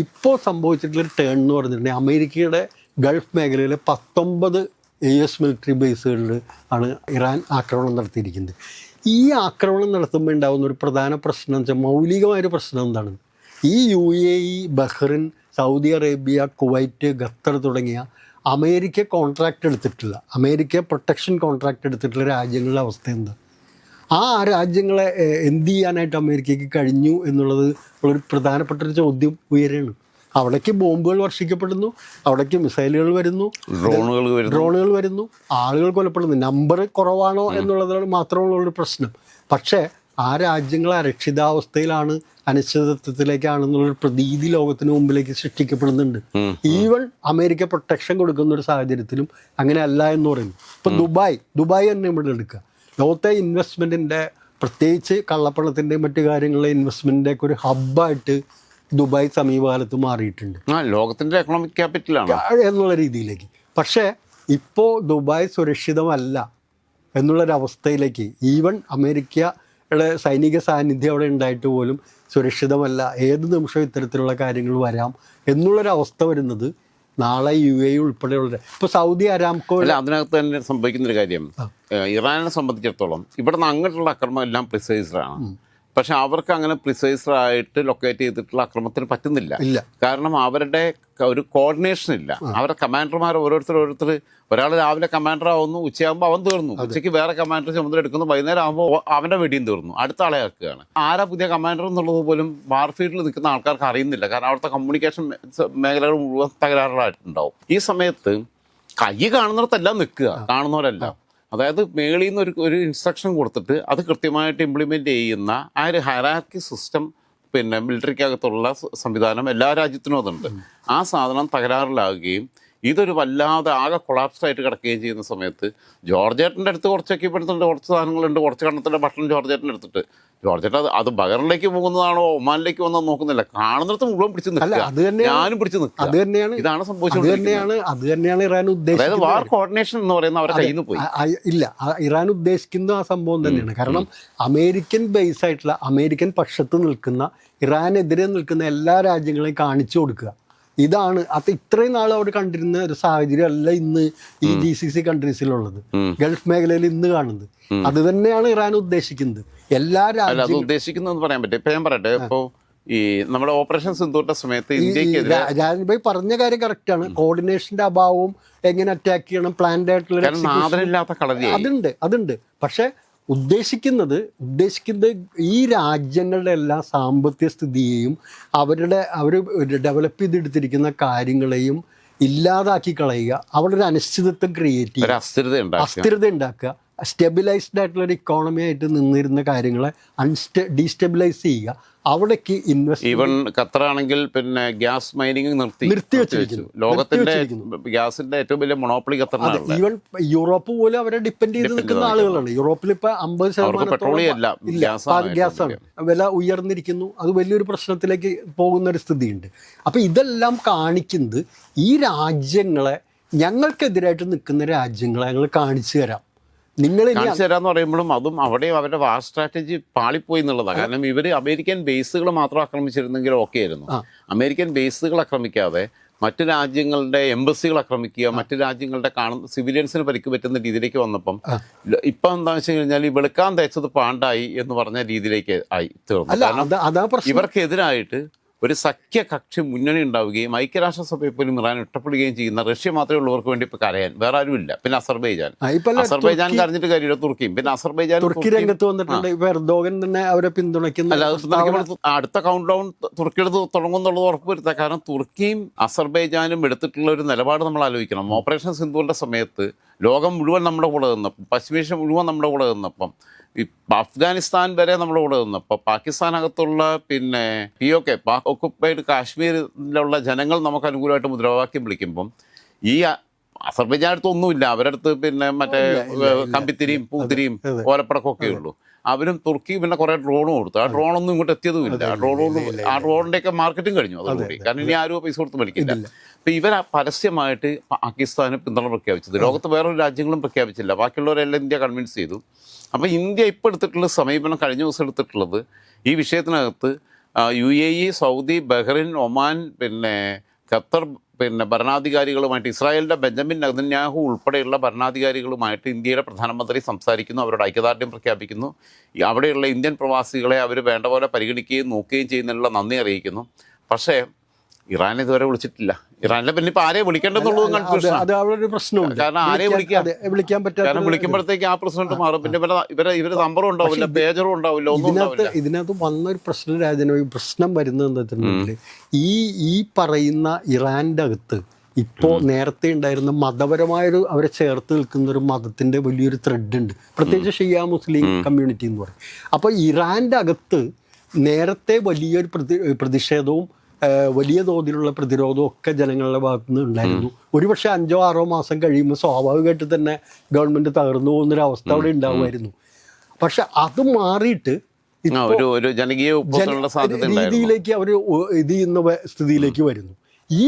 S2: ഇപ്പോൾ സംഭവിച്ചിട്ടുള്ളൊരു ടേൺ എന്ന് പറഞ്ഞിട്ടുണ്ടെങ്കിൽ അമേരിക്കയുടെ ഗൾഫ് മേഖലയിലെ 19 US മിലിറ്ററി ബേസുകളിൽ ആണ് ഇറാൻ ആക്രമണം നടത്തിയിരിക്കുന്നത്. ഈ ആക്രമണം നടത്തുമ്പോൾ ഉണ്ടാകുന്ന ഒരു പ്രധാന പ്രശ്നം എന്ന് വെച്ചാൽ മൗലികമായൊരു പ്രശ്നം എന്താണ്? ഈ UAE, Bahrain, Saudi Arabia, Kuwait, Qatar തുടങ്ങിയ അമേരിക്ക പ്രൊട്ടക്ഷൻ കോൺട്രാക്റ്റ് എടുത്തിട്ടുള്ള രാജ്യങ്ങളുടെ അവസ്ഥ എന്താ? ആ രാജ്യങ്ങളെ എന്ത് ചെയ്യാനായിട്ട് അമേരിക്കയ്ക്ക് കഴിഞ്ഞു എന്നുള്ളത് ഒരു പ്രധാനപ്പെട്ട ഒരു ചോദ്യം ഉയരുകയാണ്. അവിടേക്ക് ബോംബുകൾ വർഷിക്കപ്പെടുന്നു, അവിടേക്ക് മിസൈലുകൾ വരുന്നു, ഡ്രോണുകൾ വരുന്നു, ആളുകൾ കൊല്ലപ്പെടുന്നു. നമ്പർ കുറവാണോ എന്നുള്ളതാണ് മാത്രമുള്ളൊരു പ്രശ്നം. പക്ഷേ ആ രാജ്യങ്ങൾ അരക്ഷിതാവസ്ഥയിലാണ്, അനിശ്ചിതത്വത്തിലേക്കാണെന്നുള്ളൊരു പ്രതീതി ലോകത്തിന് മുമ്പിലേക്ക് സൃഷ്ടിക്കപ്പെടുന്നുണ്ട്. ഈവൻ അമേരിക്ക പ്രൊട്ടക്ഷൻ കൊടുക്കുന്ന ഒരു സാഹചര്യത്തിലും അങ്ങനെ അല്ല എന്ന് പറയുന്നു. ഇപ്പം ദുബായ് തന്നെ ഇവിടെ എടുക്കുക. ലോകത്തെ ഇൻവെസ്റ്റ്മെൻറ്റിൻ്റെ, പ്രത്യേകിച്ച് കള്ളപ്പണത്തിൻ്റെയും മറ്റു കാര്യങ്ങളിലെ ഇൻവെസ്റ്റ്മെൻറ്റിൻ്റെ ഒക്കെ ഒരു ഹബ്ബായിട്ട് ദുബായ് സമീപകാലത്ത് മാറിയിട്ടുണ്ട്,
S1: ലോകത്തിൻ്റെ എക്കണോമിക് ക്യാപിറ്റലാണ്
S2: എന്നുള്ള രീതിയിലേക്ക്. പക്ഷേ ഇപ്പോൾ ദുബായ് സുരക്ഷിതമല്ല എന്നുള്ളൊരവസ്ഥയിലേക്ക്, ഈവൻ അമേരിക്കയുടെ സൈനിക സാന്നിധ്യം അവിടെ ഉണ്ടായിട്ട് പോലും സുരക്ഷിതമല്ല, ഏത് നിമിഷവും ഇത്തരത്തിലുള്ള കാര്യങ്ങൾ വരാം എന്നുള്ളൊരവസ്ഥ വരുന്നത് നാളെ UAE ഉൾപ്പെടെയുള്ള ഇപ്പോൾ സൗദി അരാംകോ
S1: അതിനകത്ത് തന്നെ സംഭവിക്കുന്നൊരു കാര്യം, ഇറാനെ സംബന്ധിച്ചിടത്തോളം ഇവിടുന്ന് അങ്ങോട്ടുള്ള ആക്രമണം എല്ലാം പ്രിസൈസ്ഡാണ്. പക്ഷെ അവർക്ക് അങ്ങനെ പ്രിസൈസ്ഡായിട്ട് ലൊക്കേറ്റ് ചെയ്തിട്ടുള്ള ആക്രമണത്തിന് പറ്റുന്നില്ല. കാരണം അവരുടെ ഒരു കോർഡിനേഷൻ ഇല്ല. അവരുടെ കമാൻഡർമാർ ഓരോരുത്തർ ഒരാൾ രാവിലെ കമാൻഡർ ആവുന്നു, ഉച്ചയാകുമ്പോൾ അവൻ തീർന്നു, ഉച്ചയ്ക്ക് വേറെ കമാൻഡർ ചുമതല എടുക്കുന്നു, വൈകുന്നേരം ആകുമ്പോൾ അവൻ്റെ വെടിയും തീർന്നു, അടുത്ത ആളെ ആക്കുകയാണ്. ആരാ പുതിയ കമാൻഡർ എന്നുള്ളത് പോലും വാർഫീൽഡിൽ നിൽക്കുന്ന ആൾക്കാർക്ക് അറിയുന്നില്ല. കാരണം അവിടുത്തെ കമ്മ്യൂണിക്കേഷൻ മേഖലകൾ മുഴുവൻ തകരാറുകളായിട്ടുണ്ടാവും. ഈ സമയത്ത് കൈ കാണുന്നിടത്തെല്ലാം നിൽക്കുക, കാണുന്നവരെല്ലാം. അതായത് മേളിൽ നിന്ന് ഒരു ഇൻസ്ട്രക്ഷൻ കൊടുത്തിട്ട് അത് കൃത്യമായിട്ട് ഇംപ്ലിമെൻ്റ് ചെയ്യുന്ന ആ ഒരു ഹയറാർക്കി സിസ്റ്റം മിലിറ്ററിക്കകത്തുള്ള സംവിധാനം എല്ലാ രാജ്യത്തിനും അതുണ്ട്. ആ സാധനം തകരാറിലാകുകയും ഇതൊരു വല്ലാതെ ആകെ കൊളാപ്സ്ഡ് ആയിട്ട് കിടക്കുകയും ചെയ്യുന്ന സമയത്ത് ജോർജേട്ടൻ്റെ അടുത്ത് കുറച്ചൊക്കെ ഇപ്പോഴത്തെ കുറച്ച് സാധനങ്ങളുണ്ട്, കുറച്ച് കണ്ണത്തിൻ്റെ ഭക്ഷണം ജോർജേട്ടൻ്റെ എടുത്തിട്ട് ജോർജേട്ടൻ അത് ബഹറിലേക്ക് പോകുന്നതാണോ ഒമാനിലേക്ക് വന്നോ നോക്കുന്നില്ല, കാണുന്നിടത്ത് മുഴുവൻ പിടിച്ച് നിൽക്കുക, ഞാനും പിടിച്ച് നിൽക്കുക. ഇതാണ് സംഭവിച്ചത്.
S2: അത് തന്നെയാണ് ഇറാൻ
S1: അതായത് വാർ കോർഡിനേഷൻ എന്ന് പറയുന്ന അവരുടെ കയ്യിൽ നിന്ന് പോയി.
S2: ഇല്ല, ഇറാൻ ഉദ്ദേശിക്കുന്ന ആ സംഭവം തന്നെയാണ്. കാരണം അമേരിക്കൻ ബേസ് ആയിട്ടുള്ള അമേരിക്കൻ പക്ഷത്ത് നിൽക്കുന്ന ഇറാനെതിരെ നിൽക്കുന്ന എല്ലാ രാജ്യങ്ങളെയും കാണിച്ചു കൊടുക്കുക. ഇതാണ് അത് ഇത്രയും നാൾ അവർ കണ്ടിരുന്ന ഒരു സാഹചര്യം അല്ല ഇന്ന് ഈ GCC കൺട്രീസിലുള്ളത്, ഗൾഫ് മേഖലയിൽ ഇന്ന് കാണുന്നത്. അത് തന്നെയാണ് ഇറാൻ ഉദ്ദേശിക്കുന്നത്. എല്ലാ രാജ്യവും
S1: ഉദ്ദേശിക്കുന്നത് പറയാൻ പറ്റും. ഇപ്പൊ ഞാൻ പറയട്ടെ, ഇപ്പോ ഈ നമ്മുടെ ഓപ്പറേഷൻ സിന്ദൂറിന്റെ സമയത്ത് ഇന്ത്യക്കെതിരെ
S2: രാജ്ഭായ് പറഞ്ഞ കാര്യം കറക്റ്റാണ്. കോർഡിനേഷന്റെ അഭാവവും, എങ്ങനെ അറ്റാക്ക് ചെയ്യണം, പ്ലാൻഡ് ആയിട്ടുള്ള അതുണ്ട്. പക്ഷെ ഉദ്ദേശിക്കുന്നത് ഈ രാജ്യങ്ങളുടെ എല്ലാ സാമ്പത്തിക സ്ഥിതിയെയും അവർ ഡെവലപ്പ് ചെയ്തെടുത്തിരിക്കുന്ന കാര്യങ്ങളെയും ഇല്ലാതാക്കി കളയുക, അവിടെ ഒരു അനിശ്ചിതത്വം ക്രിയേറ്റ് ചെയ്യുക, അസ്ഥിരത ഉണ്ടാക്കുക, സ്റ്റെബിലൈസ്ഡ് ആയിട്ടുള്ള ഒരു ഇക്കോണമി ആയിട്ട് നിന്നിരുന്ന കാര്യങ്ങളെ ഡീസ്റ്റെബിലൈസ് ചെയ്യുക, അവിടേക്ക് ഇൻവെസ്റ്റ്.
S1: ഈവൻ ഖത്തറാണെങ്കിൽ പിന്നെ ഗ്യാസ് മൈനിങ് നിർത്തി വെച്ചു. ലോകത്തിന്റെ ഗ്യാസിന്റെ ഏറ്റവും വലിയ മൊണോപ്പൊളി ഖത്തറിനാണ്.
S2: ഈവൻ യൂറോപ്പ് പോലും അവരെ ഡിപ്പെൻഡ് ചെയ്ത് നിൽക്കുന്ന ആളുകളാണ്. യൂറോപ്പിൽ ഇപ്പൊ 50% ഗ്യാസാണ്, വില ഉയർന്നിരിക്കുന്നു. അത് വലിയൊരു പ്രശ്നത്തിലേക്ക് പോകുന്ന ഒരു സ്ഥിതിയുണ്ട്. അപ്പൊ ഇതെല്ലാം കാണിക്കുന്നത് ഈ രാജ്യങ്ങളെ, ഞങ്ങൾക്കെതിരായിട്ട് നിൽക്കുന്ന രാജ്യങ്ങളെ ഞങ്ങൾ കാണിച്ചു തരാം,
S1: കാണിച്ചു തരാന്ന് പറയുമ്പോഴും അതും അവിടെ അവരുടെ വാർ സ്ട്രാറ്റജി പാളിപ്പോയി എന്നുള്ളതാണ്. കാരണം ഇവര് അമേരിക്കൻ ബേസുകൾ മാത്രം ആക്രമിച്ചിരുന്നെങ്കിൽ ഓക്കെ ആയിരുന്നു. അമേരിക്കൻ ബേസുകൾ ആക്രമിക്കാതെ മറ്റു രാജ്യങ്ങളുടെ എംബസികൾ ആക്രമിക്കുക, മറ്റു രാജ്യങ്ങളുടെ കാണുന്ന സിവിലിയൻസിന് പരിക്ക് പറ്റുന്ന രീതിയിലേക്ക് വന്നപ്പം ഇപ്പം എന്താണെന്ന് വെച്ച് കഴിഞ്ഞാൽ ഈ വെളുക്കാൻ തേച്ചത് പാണ്ടായി എന്ന് പറഞ്ഞ രീതിയിലേക്ക് ആയി തീർന്നു. കാരണം ഇവർക്കെതിരായിട്ട് ഒരു സഖ്യ കക്ഷി മുന്നണി ഉണ്ടാവുകയും ഐക്യരാഷ്ട്രസഭയിൽ പോലും ഇറാൻ ഇഷ്ടപ്പെടുകയും ചെയ്യുന്ന റഷ്യ മാത്രമേ ഉള്ളവർക്ക് വേണ്ടി ഇപ്പൊ കരയാൻ വേറെ ആരുമില്ല. പിന്നെ അസർബൈജാൻ കരഞ്ഞിട്ട് കാര്യമില്ല, തുർക്കിയും. പിന്നെ
S2: തുർക്കി രംഗത്ത് വന്നിട്ടുണ്ട്, എർദോഗൻ തന്നെ അവരെ പിന്തുണയ്ക്കുന്നു.
S1: അടുത്ത കൗണ്ട് ഡൗൺ തുർക്കിയെടുത്ത് തുടങ്ങുന്നുള്ളത് ഉറപ്പുവരുത്താം. കാരണം തുർക്കിയും അസർബൈജാനും എടുത്തിട്ടുള്ള ഒരു നിലപാട് നമ്മൾ ആലോചിക്കണം. ഓപ്പറേഷൻ സിന്ദൂറിന്റെ സമയത്ത് ലോകം മുഴുവൻ നമ്മുടെ കൂടെ നിന്നപ്പം, പശ്ചിമേഷ്യ മുഴുവൻ നമ്മുടെ കൂടെ നിന്നപ്പം, അഫ്ഗാനിസ്ഥാൻ വരെ നമ്മുടെ കൂടെ നിന്നപ്പോൾ പാകിസ്ഥാനകത്തുള്ള പിന്നെ POK പാക് ഒക്കുപ്പൈഡ് കാശ്മീരിലുള്ള ജനങ്ങൾ നമുക്ക് അനുകൂലമായിട്ട് മുദ്രാവാക്യം വിളിക്കുമ്പം ഈ അസർബൈജാൻ അടുത്തൊന്നുമില്ല. അവരുടെ അടുത്ത് പിന്നെ മറ്റേ കമ്പിത്തിരിയും പൂത്തിരിയും ഓലപ്പടക്കമൊക്കെ ഉള്ളൂ. അവരും തുർക്കി പിന്നെ കുറെ ഡ്രോണും കൊടുത്തു. ആ ഡ്രോണൊന്നും ഇങ്ങോട്ട് എത്തിയതുമില്ല. ആ ഡ്രോണിൻ്റെയൊക്കെ മാർക്കറ്റിംഗ് കഴിഞ്ഞു അതോടുകൂടി. കാരണം ഇനി ആരും പൈസ കൊടുത്ത് മേടിക്കില്ല. അപ്പം ഇവർ പരസ്യമായിട്ട് പാകിസ്ഥാന് പിന്തുണ പ്രഖ്യാപിച്ചത്. ലോകത്ത് വേറൊരു രാജ്യങ്ങളും പ്രഖ്യാപിച്ചില്ല. ബാക്കിയുള്ളവരെല്ലാം ഇന്ത്യ കൺവിൻസ് ചെയ്തു. അപ്പോൾ ഇന്ത്യ ഇപ്പോൾ എടുത്തിട്ടുള്ള സമീപനം, കഴിഞ്ഞ ദിവസം എടുത്തിട്ടുള്ളത് ഈ വിഷയത്തിനകത്ത് UAE, സൗദി, ബഹ്റിൻ, ഒമാൻ, പിന്നെ ഖത്തർ പിന്നെ ഭരണാധികാരികളുമായിട്ട്, ഇസ്രായേലിൻ്റെ ബെഞ്ചമിൻ നെതന്യാഹു ഉൾപ്പെടെയുള്ള ഭരണാധികാരികളുമായിട്ട് ഇന്ത്യയുടെ പ്രധാനമന്ത്രി സംസാരിക്കുന്നു, അവരുടെ ഐക്യദാർഢ്യം പ്രഖ്യാപിക്കുന്നു, അവിടെയുള്ള ഇന്ത്യൻ പ്രവാസികളെ അവർ വേണ്ട പോലെ പരിഗണിക്കുകയും നോക്കുകയും ചെയ്യുന്നതിനുള്ള നന്ദി അറിയിക്കുന്നു. പക്ഷേ ഇറാൻ ഇതുവരെ വിളിച്ചിട്ടില്ല. ഇറാനിലെ പിന്നെ ഇപ്പൊ ആരെയും വിളിക്കേണ്ടെന്നുള്ളതും കൺഫ്യൂഷൻ. കാരണം ആരെയും വിളിക്കാൻ പറ്റാത്ത, കാരണം വിളിക്കുമ്പോഴത്തേക്ക് ആ പ്രസിഡന്റ് മാറും. പിന്നെ ഇവര് നമ്പറും ഉണ്ടാവില്ല, പേജറും ഉണ്ടാവില്ല, ഒന്നും ഉണ്ടാവില്ല.
S2: ഇതിനകത്ത് വന്നൊരു പ്രശ്നം രാജനോ, പ്രശ്നം വരുന്നത് എന്താ വെച്ചിട്ടുണ്ടെങ്കിൽ ഈ പറയുന്ന ഇറാൻ്റെ അകത്ത് ഇപ്പോൾ നേരത്തെ ഉണ്ടായിരുന്ന മതപരമായൊരു അവരെ ചേർത്ത് നിൽക്കുന്ന ഒരു മതത്തിൻ്റെ വലിയൊരു ത്രെഡ് ഉണ്ട്, പ്രത്യേകിച്ച് ഷിയ മുസ്ലിം കമ്മ്യൂണിറ്റി എന്ന് പറയും. അപ്പോൾ ഇറാൻ്റെ അകത്ത് നേരത്തെ വലിയൊരു പ്രതിഷേധവും വലിയ തോതിലുള്ള പ്രതിരോധവും ഒക്കെ ജനങ്ങളുടെ ഭാഗത്തു നിന്ന് ഉണ്ടായിരുന്നു. ഒരുപക്ഷെ 5-6 മാസം കഴിയുമ്പോൾ സ്വാഭാവികമായിട്ട് തന്നെ ഗവൺമെൻറ് തകർന്നു പോകുന്നൊരവസ്ഥ അവിടെ ഉണ്ടാവുമായിരുന്നു. പക്ഷെ അത് മാറിയിട്ട് രീതിയിലേക്ക് അവർ ഇത് ചെയ്യുന്ന സ്ഥിതിയിലേക്ക് വരുന്നു. ഈ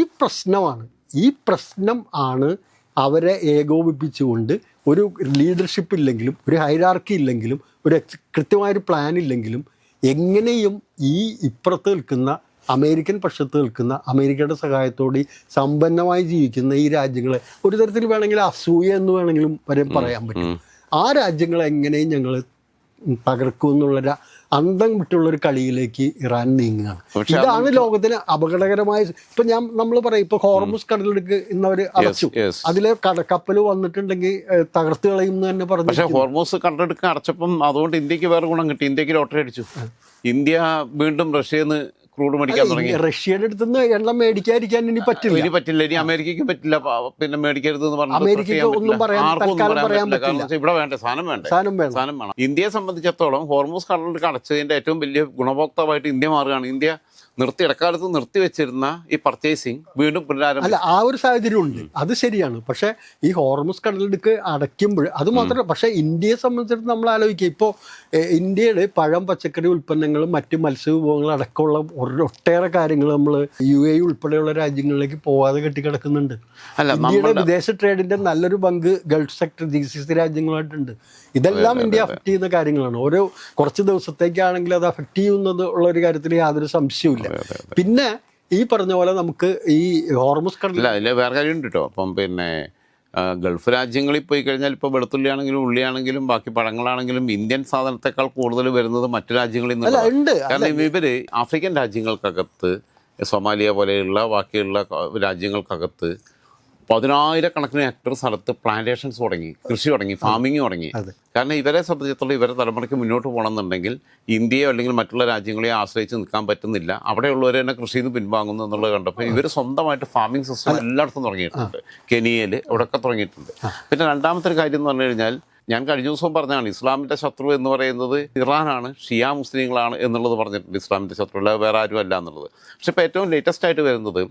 S2: പ്രശ്നം ആണ് അവരെ ഏകോപിപ്പിച്ചുകൊണ്ട് ഒരു ലീഡർഷിപ്പ് ഇല്ലെങ്കിലും, ഒരു ഹൈറാർക്കി ഇല്ലെങ്കിലും, ഒരു കൃത്യമായൊരു പ്ലാൻ ഇല്ലെങ്കിലും എങ്ങനെയും ഈ ഇപ്പുറത്ത് നിൽക്കുന്ന അമേരിക്കൻ പക്ഷത്ത് നിൽക്കുന്ന, അമേരിക്കയുടെ സഹായത്തോടെ സമ്പന്നമായി ജീവിക്കുന്ന ഈ രാജ്യങ്ങളെ ഒരു തരത്തിൽ വേണമെങ്കിൽ അസൂയ എന്ന് വേണമെങ്കിലും വരെ പറയാൻ പറ്റും. ആ രാജ്യങ്ങളെ എങ്ങനെയും ഞങ്ങൾ തകർക്കും എന്നുള്ളൊരു അന്തം വിട്ടുള്ളൊരു കളിയിലേക്ക് ഇറാൻ നീങ്ങുകയാണ്. ഇതാണ് ലോകത്തിന് അപകടകരമായ. ഇപ്പൊ നമ്മൾ പറയും, ഇപ്പൊ ഹോർമുസ് കടലിടുക്ക് ഇന്നവർ അടച്ചു, അതിലെ കപ്പൽ വന്നിട്ടുണ്ടെങ്കിൽ തകർത്ത് കളയും എന്ന് തന്നെ പറഞ്ഞു.
S1: പക്ഷേ ഹോർമുസ് കടലിടുക്ക് അടച്ചപ്പം അതുകൊണ്ട് ഇന്ത്യക്ക് വേറെ ഗുണം കിട്ടി. ഇന്ത്യക്ക് ലോട്ടറി അടിച്ചു. ഇന്ത്യ വീണ്ടും റഷ്യന്ന് ക്രൂഡ് മേടിക്കാൻ തുടങ്ങി.
S2: റഷ്യയുടെ അടുത്തുനിന്ന് എണ്ണ മേടിക്കാതിരിക്കാൻ ഇനി പറ്റില്ല.
S1: ഇനി അമേരിക്കയ്ക്കും പറ്റില്ല. പിന്നെ മേടിക്കരുത് എന്ന് പറഞ്ഞു
S2: അമേരിക്കയ്ക്ക് ഒന്നും പറയാൻ
S1: പറ്റില്ല. ഇവിടെ വേണ്ട സാധനം വേണം. ഇന്ത്യയെ സംബന്ധിച്ചിടത്തോളം ഹോർമുസ് കടലിടുക്ക് അടച്ചതിന്റെ ഏറ്റവും വലിയ ഗുണഭോക്താവായിട്ട് ഇന്ത്യ മാറുകയാണ്. ഇന്ത്യ ഇടക്കാലത്ത് നിർത്തിവെച്ചിരുന്ന ഈ പർച്ചേസിങ് വീണ്ടും പുനരാരംഭിച്ചു.
S2: അല്ല, ആ ഒരു സാഹചര്യം ഉണ്ട്, അത് ശരിയാണ്. പക്ഷേ ഈ ഹോർമുസ് കടലിടുക്ക് അടയ്ക്കുമ്പോൾ അത് മാത്രമല്ല, പക്ഷേ ഇന്ത്യയെ സംബന്ധിച്ചിടത്തോളം നമ്മൾ ആലോചിക്കുക, ഇപ്പോൾ ഇന്ത്യയുടെ പഴം, പച്ചക്കറി ഉൽപ്പന്നങ്ങളും മറ്റ് മത്സ്യവിഭവങ്ങളും അടക്കമുള്ള ഒട്ടേറെ കാര്യങ്ങൾ നമ്മൾ UAE ഉൾപ്പെടെയുള്ള രാജ്യങ്ങളിലേക്ക് പോവാതെ കെട്ടിക്കിടക്കുന്നുണ്ട്. ഇന്ത്യയുടെ വിദേശ ട്രേഡിന്റെ നല്ലൊരു പങ്ക് ഗൾഫ് സെക്ടർ GCC രാജ്യങ്ങളായിട്ടുണ്ട്. ഇതെല്ലാം ഇന്ത്യ അഫക്റ്റ് ചെയ്യുന്ന കാര്യങ്ങളാണ്. ഓരോ കുറച്ച് ദിവസത്തേക്കാണെങ്കിൽ അത് അഫക്റ്റ് ചെയ്യുന്നത് ഉള്ള ഒരു കാര്യത്തിൽ യാതൊരു സംശയവുമില്ല. പിന്നെ ഈ പറഞ്ഞ പോലെ നമുക്ക് ഈ ഹോർമുസ് കടലിൽ
S1: അതിൽ വേറെ കാര്യമുണ്ട് കേട്ടോ. അപ്പം പിന്നെ ഗൾഫ് രാജ്യങ്ങളിൽ പോയി കഴിഞ്ഞാൽ ഇപ്പോൾ വെളുത്തുള്ളി ആണെങ്കിലും ഉള്ളിയാണെങ്കിലും ബാക്കി പഴങ്ങളാണെങ്കിലും ഇന്ത്യൻ സാധനത്തെക്കാൾ കൂടുതൽ വരുന്നത് മറ്റു രാജ്യങ്ങളിൽ നിന്നാണ്. കാരണം ഇവര് ആഫ്രിക്കൻ രാജ്യങ്ങൾക്കകത്ത്, സൊമാലിയ പോലെയുള്ള ബാക്കിയുള്ള രാജ്യങ്ങൾക്കകത്ത് 10,000-കണക്കിന് ഹെക്ടർ സ്ഥലത്ത് പ്ലാന്റേഷൻസ് തുടങ്ങി, കൃഷി തുടങ്ങി, ഫാമിങ് തുടങ്ങി. കാരണം ഇവരെ സംബന്ധിച്ചിടത്തോളം ഇവരെ തലമുറയ്ക്ക് മുന്നോട്ട് പോകണമെന്നുണ്ടെങ്കിൽ ഇന്ത്യയോ അല്ലെങ്കിൽ മറ്റുള്ള രാജ്യങ്ങളെയോ ആശ്രയിച്ച് നിൽക്കാൻ പറ്റുന്നില്ല. അവിടെയുള്ളവർ തന്നെ കൃഷിയിൽ നിന്ന് പിൻവാങ്ങുന്നു എന്നുള്ളത് കണ്ടപ്പോൾ ഇവർ സ്വന്തമായിട്ട് ഫാമിംഗ് സിസ്റ്റം എല്ലായിടത്തും തുടങ്ങിയിട്ടുണ്ട്. കെനിയയിൽ ഇവിടെയൊക്കെ തുടങ്ങിയിട്ടുണ്ട്. പിന്നെ രണ്ടാമത്തെ ഒരു കാര്യം എന്ന് പറഞ്ഞു കഴിഞ്ഞാൽ, ഞാൻ കഴിഞ്ഞ ദിവസം പറഞ്ഞതാണ്, ഇസ്ലാമിൻ്റെ ശത്രു എന്ന് പറയുന്നത് ഇറാനാണ്, ഷിയ മുസ്ലിങ്ങളാണ് എന്നുള്ളത് പറഞ്ഞിട്ടുണ്ട്. ഇസ്ലാമിൻ്റെ ശത്രു അല്ല, വേറെ ആരും അല്ല എന്നുള്ളത്. പക്ഷേ ഇപ്പോൾ ഏറ്റവും ലേറ്റസ്റ്റ് ആയിട്ട് വരുന്നത്,